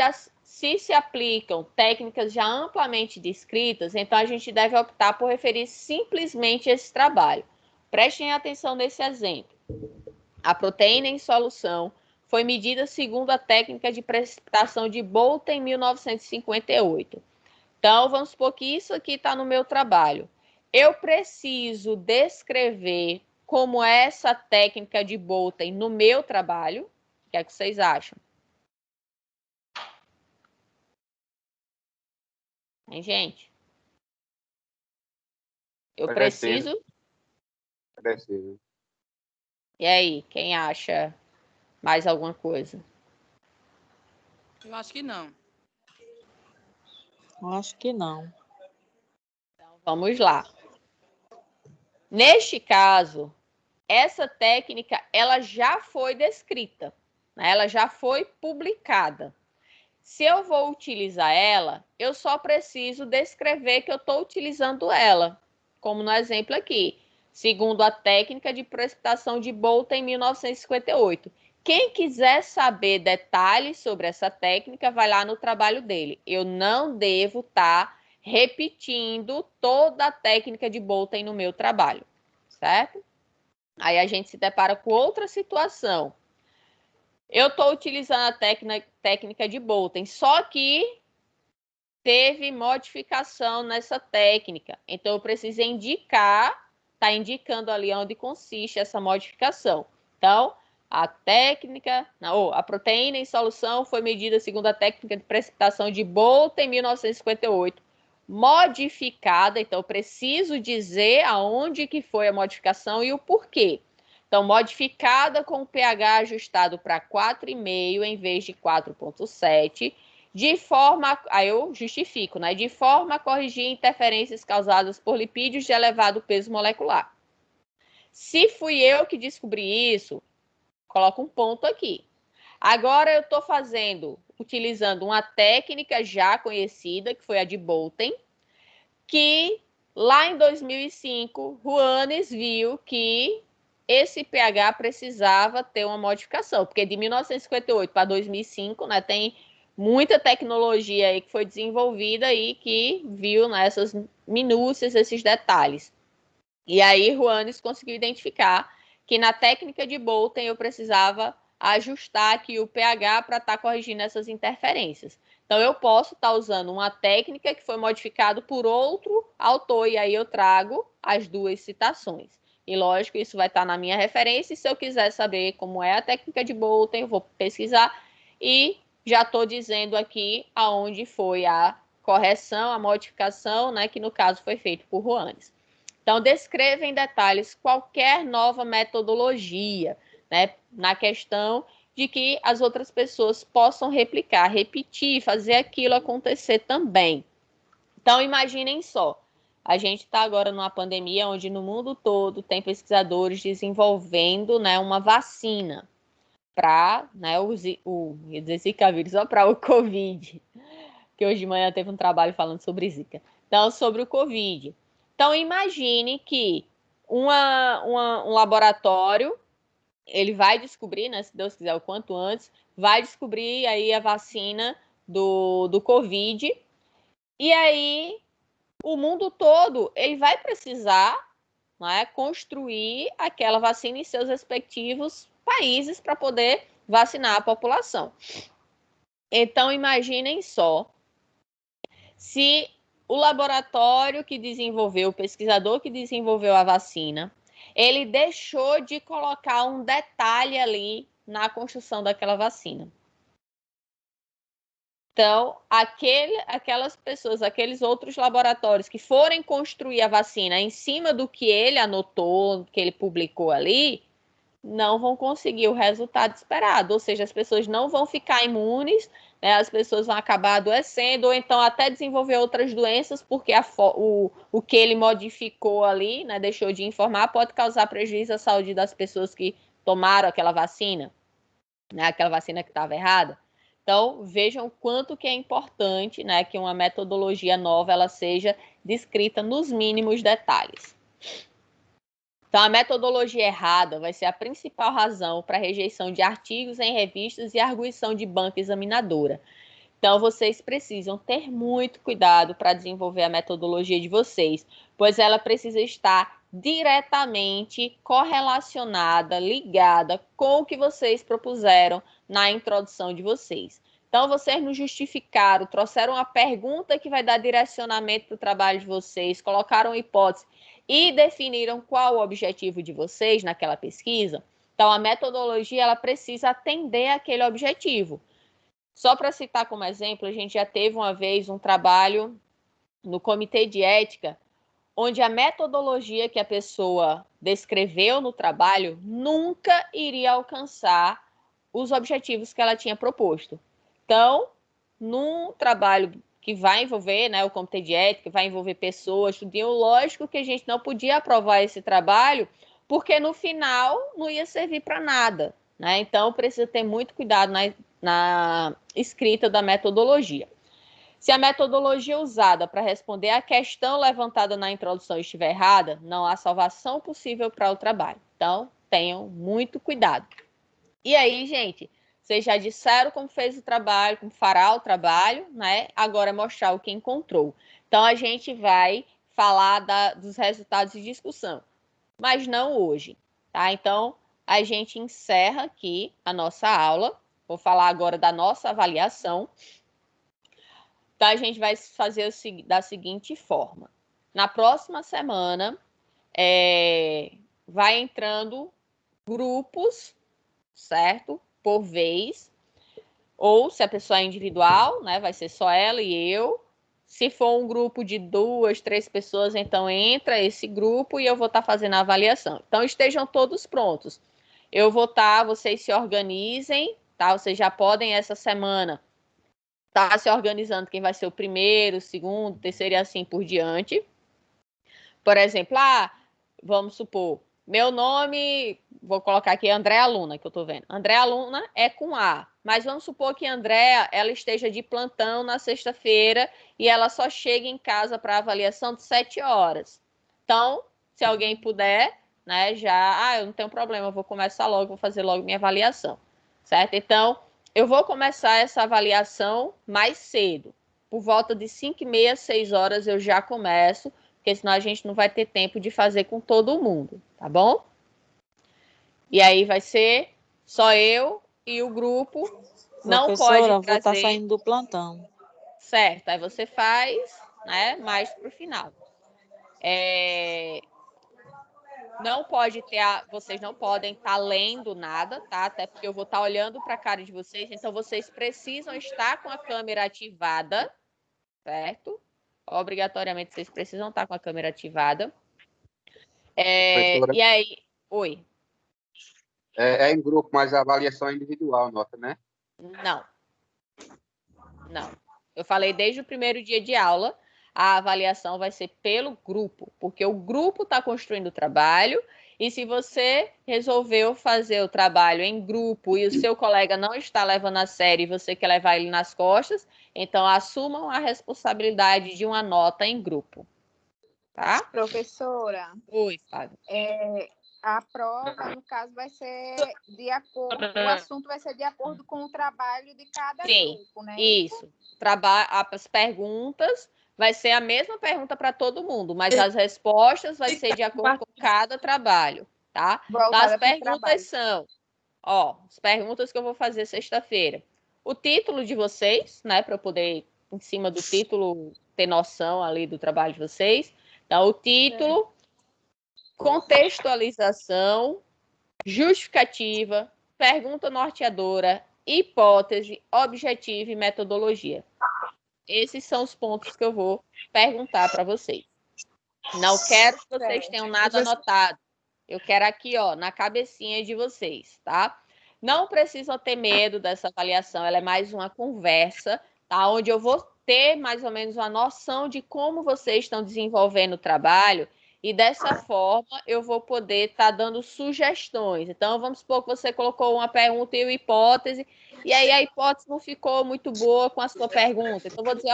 se aplicam técnicas já amplamente descritas, então a gente deve optar por referir simplesmente esse trabalho. Prestem atenção nesse exemplo. A proteína em solução foi medida segundo a técnica de precipitação de Bolton em 1958. Então, vamos supor que isso aqui está no meu trabalho. Eu preciso descrever como é essa técnica de Bolton no meu trabalho. O que é que vocês acham? Hein, gente? Eu preciso? Preciso. E aí, quem acha mais alguma coisa? Eu acho que não. Eu acho que não. Então, vamos lá. Neste caso, essa técnica ela já foi descrita, né? Ela já foi publicada. Se eu vou utilizar ela, eu só preciso descrever que eu estou utilizando ela, como no exemplo aqui, segundo a técnica de precipitação de Bolton em 1958. Quem quiser saber detalhes sobre essa técnica, vai lá no trabalho dele. Eu não devo estar repetindo toda a técnica de Bolton no meu trabalho, certo? Aí a gente se depara com outra situação. Eu estou utilizando a técnica de Bolton, só que teve modificação nessa técnica. Então, eu preciso indicar, está indicando ali onde consiste essa modificação. Então, a proteína em solução foi medida segundo a técnica de precipitação de Bolton em 1958, modificada. Então, eu preciso dizer aonde que foi a modificação e o porquê. Então, modificada com o pH ajustado para 4,5 em vez de 4,7, de forma, aí eu justifico, né? De forma a corrigir interferências causadas por lipídios de elevado peso molecular. Se fui eu que descobri isso, coloco um ponto aqui. Agora eu estou utilizando uma técnica já conhecida, que foi a de Bolton, que lá em 2005, Juanes viu que esse pH precisava ter uma modificação, porque de 1958 para 2005, né, tem muita tecnologia aí que foi desenvolvida e que viu nessas minúcias, esses detalhes. E aí, Juanes conseguiu identificar que na técnica de Bolton eu precisava ajustar aqui o pH para estar corrigindo essas interferências. Então, eu posso estar usando uma técnica que foi modificada por outro autor, e aí eu trago as duas citações. E, lógico, isso vai estar na minha referência, e se eu quiser saber como é a técnica de Bolton, eu vou pesquisar, e já estou dizendo aqui aonde foi a correção, a modificação, né, que no caso foi feito por Ruanes. Então, descreva em detalhes qualquer nova metodologia, né, na questão de que as outras pessoas possam replicar, repetir, fazer aquilo acontecer também. Então, imaginem só, a gente está agora numa pandemia onde no mundo todo tem pesquisadores desenvolvendo, né, uma vacina para, né, o Zika vírus, só para o Covid, que hoje de manhã teve um trabalho falando sobre Zika. Então, sobre o Covid. Então, imagine que um laboratório, ele vai descobrir, né, se Deus quiser, o quanto antes, vai descobrir aí a vacina do Covid, e aí o mundo todo, ele vai precisar, né, construir aquela vacina em seus respectivos países para poder vacinar a população. Então, imaginem só, se o laboratório que desenvolveu, o pesquisador que desenvolveu a vacina, ele deixou de colocar um detalhe ali na construção daquela vacina. Então, aquelas pessoas, aqueles outros laboratórios que forem construir a vacina em cima do que ele anotou, que ele publicou ali, não vão conseguir o resultado esperado. Ou seja, as pessoas não vão ficar imunes, né? As pessoas vão acabar adoecendo, ou então até desenvolver outras doenças, porque o que ele modificou ali, né, deixou de informar, pode causar prejuízo à saúde das pessoas que tomaram aquela vacina, né, aquela vacina que estava errada. Então, vejam o quanto que é importante, né, que uma metodologia nova ela seja descrita nos mínimos detalhes. Então, a metodologia errada vai ser a principal razão para a rejeição de artigos em revistas e arguição de banca examinadora. Então, vocês precisam ter muito cuidado para desenvolver a metodologia de vocês, pois ela precisa estar diretamente correlacionada, ligada com o que vocês propuseram na introdução de vocês. Então, vocês não justificaram, trouxeram uma pergunta que vai dar direcionamento para o trabalho de vocês, colocaram hipótese e definiram qual o objetivo de vocês naquela pesquisa. Então, a metodologia ela precisa atender àquele objetivo. Só para citar como exemplo, a gente já teve uma vez um trabalho no comitê de ética, onde a metodologia que a pessoa descreveu no trabalho nunca iria alcançar os objetivos que ela tinha proposto. Então, num trabalho que vai envolver, né, o comitê de ética, vai envolver pessoas, tudo, lógico que a gente não podia aprovar esse trabalho, porque no final não ia servir para nada, né? Então, precisa ter muito cuidado na escrita da metodologia. Se a metodologia usada para responder à questão levantada na introdução estiver errada, não há salvação possível para o trabalho. Então, tenham muito cuidado. E aí, gente, vocês já disseram como fez o trabalho, como fará o trabalho, né? Agora é mostrar o que encontrou. Então, a gente vai falar dos resultados de discussão, mas não hoje, tá? Então, a gente encerra aqui a nossa aula. Vou falar agora da nossa avaliação. Então, a gente vai fazer da seguinte forma. Na próxima semana, vai entrando grupos, certo? Por vez. Ou, se a pessoa é individual, né, vai ser só ela e eu. Se for um grupo de 2, 3 pessoas, então entra esse grupo e eu vou estar fazendo a avaliação. Então, estejam todos prontos. Eu vou vocês se organizem, tá? Vocês já podem, essa semana, tá se organizando quem vai ser o primeiro, o segundo, o terceiro e assim por diante. Por exemplo, vamos supor, meu nome, vou colocar aqui André Aluna, que eu tô vendo. André Aluna é com A, mas vamos supor que a Andréa, ela esteja de plantão na sexta-feira e ela só chega em casa para avaliação de 7 horas. Então, se alguém puder, né, eu não tenho problema, eu vou começar logo, vou fazer logo minha avaliação, certo? Então, eu vou começar essa avaliação mais cedo. Por volta de 5h30, 6 horas eu já começo, porque senão a gente não vai ter tempo de fazer com todo mundo, tá bom? E aí vai ser só eu e o grupo não pode Professora, vou trazer... estar saindo do plantão. Certo, aí você faz, né, mais para o final. Não pode ter, vocês não podem estar lendo nada, tá? Até porque eu vou estar olhando para a cara de vocês, então vocês precisam estar com a câmera ativada, certo? Obrigatoriamente vocês precisam estar com a câmera ativada. E aí, oi. É em grupo, mas a avaliação é individual, nota, né? Não. Eu falei desde o primeiro dia de aula, a avaliação vai ser pelo grupo, porque o grupo está construindo o trabalho, e se você resolveu fazer o trabalho em grupo e o seu colega não está levando a sério e você quer levar ele nas costas, então assumam a responsabilidade de uma nota em grupo. Tá? Professora. Oi, Fábio. A prova, no caso, vai ser de acordo, o assunto vai ser de acordo com o trabalho de cada grupo, né? Isso. As perguntas vai ser a mesma pergunta para todo mundo, mas as respostas vai ser de acordo com cada trabalho, tá? Então, as perguntas são, as perguntas que eu vou fazer sexta-feira. O título de vocês, né, para eu poder, em cima do título, ter noção ali do trabalho de vocês. Então, o título, contextualização, justificativa, pergunta norteadora, hipótese, objetivo e metodologia. Esses são os pontos que eu vou perguntar para vocês. Não quero que vocês tenham nada anotado. Eu quero aqui, na cabecinha de vocês, tá? Não precisam ter medo dessa avaliação, ela é mais uma conversa, tá? Onde eu vou ter mais ou menos uma noção de como vocês estão desenvolvendo o trabalho, e dessa forma eu vou poder estar dando sugestões. Então, vamos supor que você colocou uma pergunta e uma hipótese, e aí a hipótese não ficou muito boa com a sua pergunta. Então, vou dizer,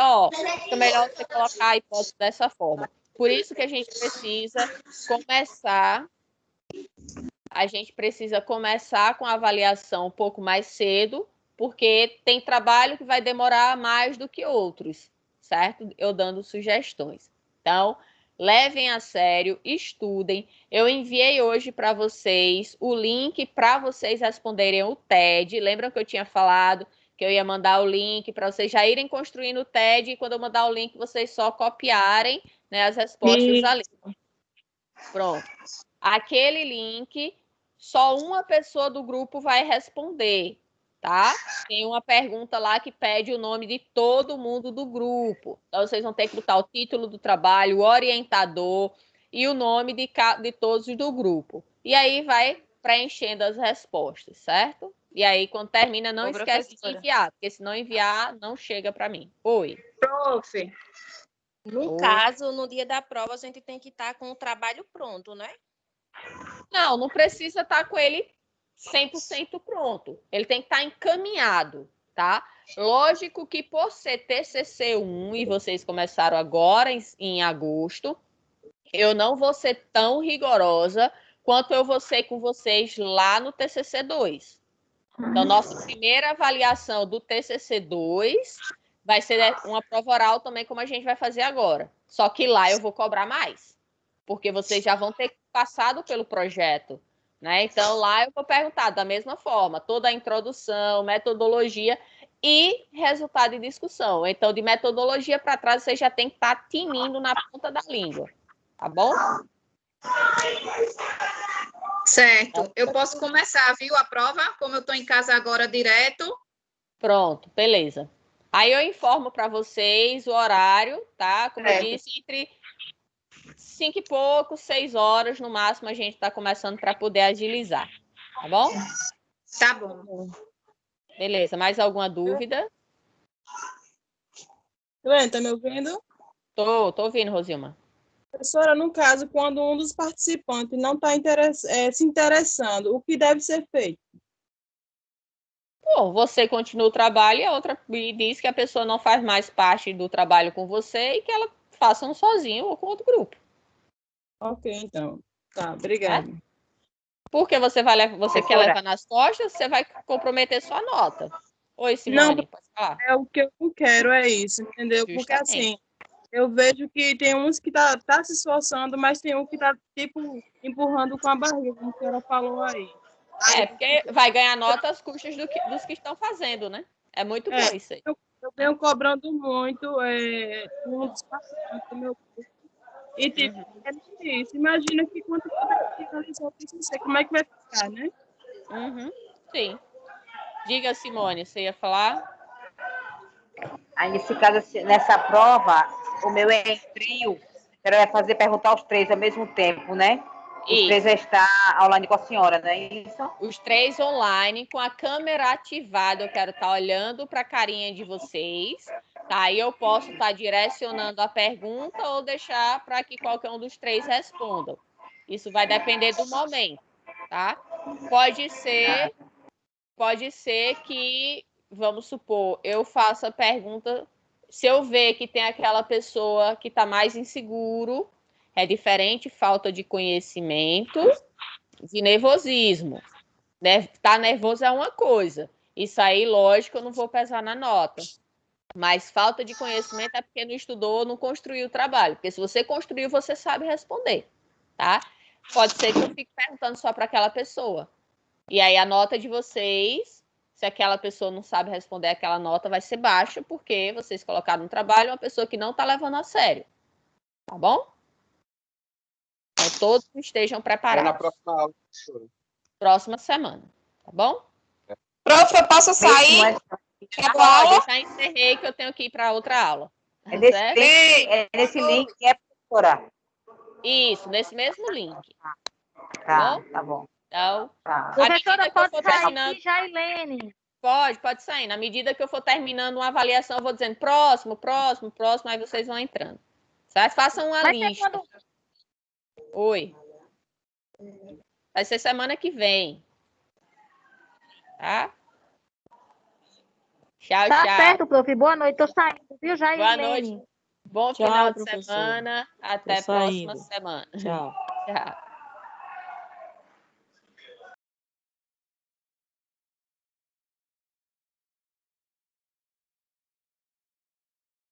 fica melhor você colocar a hipótese dessa forma. Por isso que a gente precisa começar com a avaliação um pouco mais cedo, porque tem trabalho que vai demorar mais do que outros, certo? Eu dando sugestões. Então, levem a sério, estudem. Eu enviei hoje para vocês o link para vocês responderem o TED. Lembram que eu tinha falado que eu ia mandar o link para vocês já irem construindo o TED, e quando eu mandar o link, vocês só copiarem, né, as respostas ali. Pronto. Aquele link, só uma pessoa do grupo vai responder, tá? Tem uma pergunta lá que pede o nome de todo mundo do grupo. Então, vocês vão ter que botar o título do trabalho, o orientador e o nome de todos do grupo. E aí vai preenchendo as respostas, certo? E aí, quando termina, não esquece de enviar, porque se não enviar, não chega para mim. Oi. Prof. No caso, no dia da prova, a gente tem que estar com o trabalho pronto, né? Não precisa estar com ele 100% pronto. Ele tem que estar encaminhado, tá? Lógico que por ser TCC1 e vocês começaram agora em agosto, eu não vou ser tão rigorosa quanto eu vou ser com vocês lá no TCC2. Então, nossa primeira avaliação do TCC2 vai ser uma prova oral também, como a gente vai fazer agora. Só que lá eu vou cobrar mais, porque vocês já vão ter passado pelo projeto, né? Então, lá eu vou perguntar da mesma forma, toda a introdução, metodologia e resultado de discussão. Então, de metodologia para trás, você já tem que estar tinindo na ponta da língua, tá bom? Certo. Eu posso começar, viu, a prova? Como eu estou em casa agora direto. Pronto, beleza. Aí eu informo para vocês o horário, tá? Como eu disse, entre 5 e pouco, 6 horas, no máximo, a gente está começando para poder agilizar, tá bom? Tá bom. Beleza, mais alguma dúvida? Tá me ouvindo? Tô ouvindo, Rosilma. Professora, no caso, quando um dos participantes não está se interessando, o que deve ser feito? Bom, você continua o trabalho e a outra diz que a pessoa não faz mais parte do trabalho com você e que ela faça um sozinho ou com outro grupo. Ok, então. Tá, obrigada. Porque você quer levar nas costas, você vai comprometer sua nota. Oi, Simone, não, pode falar? O que eu não quero é isso, entendeu? Justamente. Porque assim, eu vejo que tem uns que tá se esforçando, mas tem um que tá, tipo, empurrando com a barriga, como a senhora falou aí. Porque vai ganhar nota às custas dos que estão fazendo, né? É muito bom isso aí. Eu venho cobrando muito um dos participantes do meu curso. E, tipo, é isso. Imagina que quando finalizou o TCC, como é que vai ficar, né? Sim. Diga, Simone, você ia falar? Aí, nesse caso, nessa prova, o meu é em trio. Ela vai fazer perguntar os 3 ao mesmo tempo, né? Os 3 vai estar online com a senhora, não é isso? Os 3 online, com a câmera ativada. Eu quero estar olhando para a carinha de vocês. Tá? Aí eu posso estar direcionando a pergunta ou deixar para que qualquer um dos 3 responda. Isso vai depender do momento, tá? Pode ser que, vamos supor, eu faça a pergunta. Se eu ver que tem aquela pessoa que está mais inseguro, é diferente falta de conhecimento de nervosismo. Tá nervoso é uma coisa. Isso aí, lógico, eu não vou pesar na nota. Mas falta de conhecimento é porque não estudou, não construiu o trabalho. Porque se você construiu, você sabe responder, tá? Pode ser que eu fique perguntando só para aquela pessoa. E aí a nota de vocês, se aquela pessoa não sabe responder, aquela nota vai ser baixa, porque vocês colocaram no trabalho uma pessoa que não está levando a sério. Tá bom? Então, todos estejam preparados. Na próxima aula, professora. Próxima semana, tá bom? Prof, eu posso sair? Pode, eu já encerrei que eu tenho que ir para outra aula. É nesse link, professora? Isso, nesse mesmo link. Tá bom. Então, professora, pode sair, Jailene. Pode sair. Na medida que eu for terminando uma avaliação, eu vou dizendo próximo, aí vocês vão entrando. Certo? Façam uma lista. Oi. Vai ser semana que vem. Tá? Tchau, tá tchau. Tá certo, prof. Boa noite. Tô saindo, viu, Jailene? Boa noite. Bom final de semana. Até a próxima semana. Tchau. Tchau.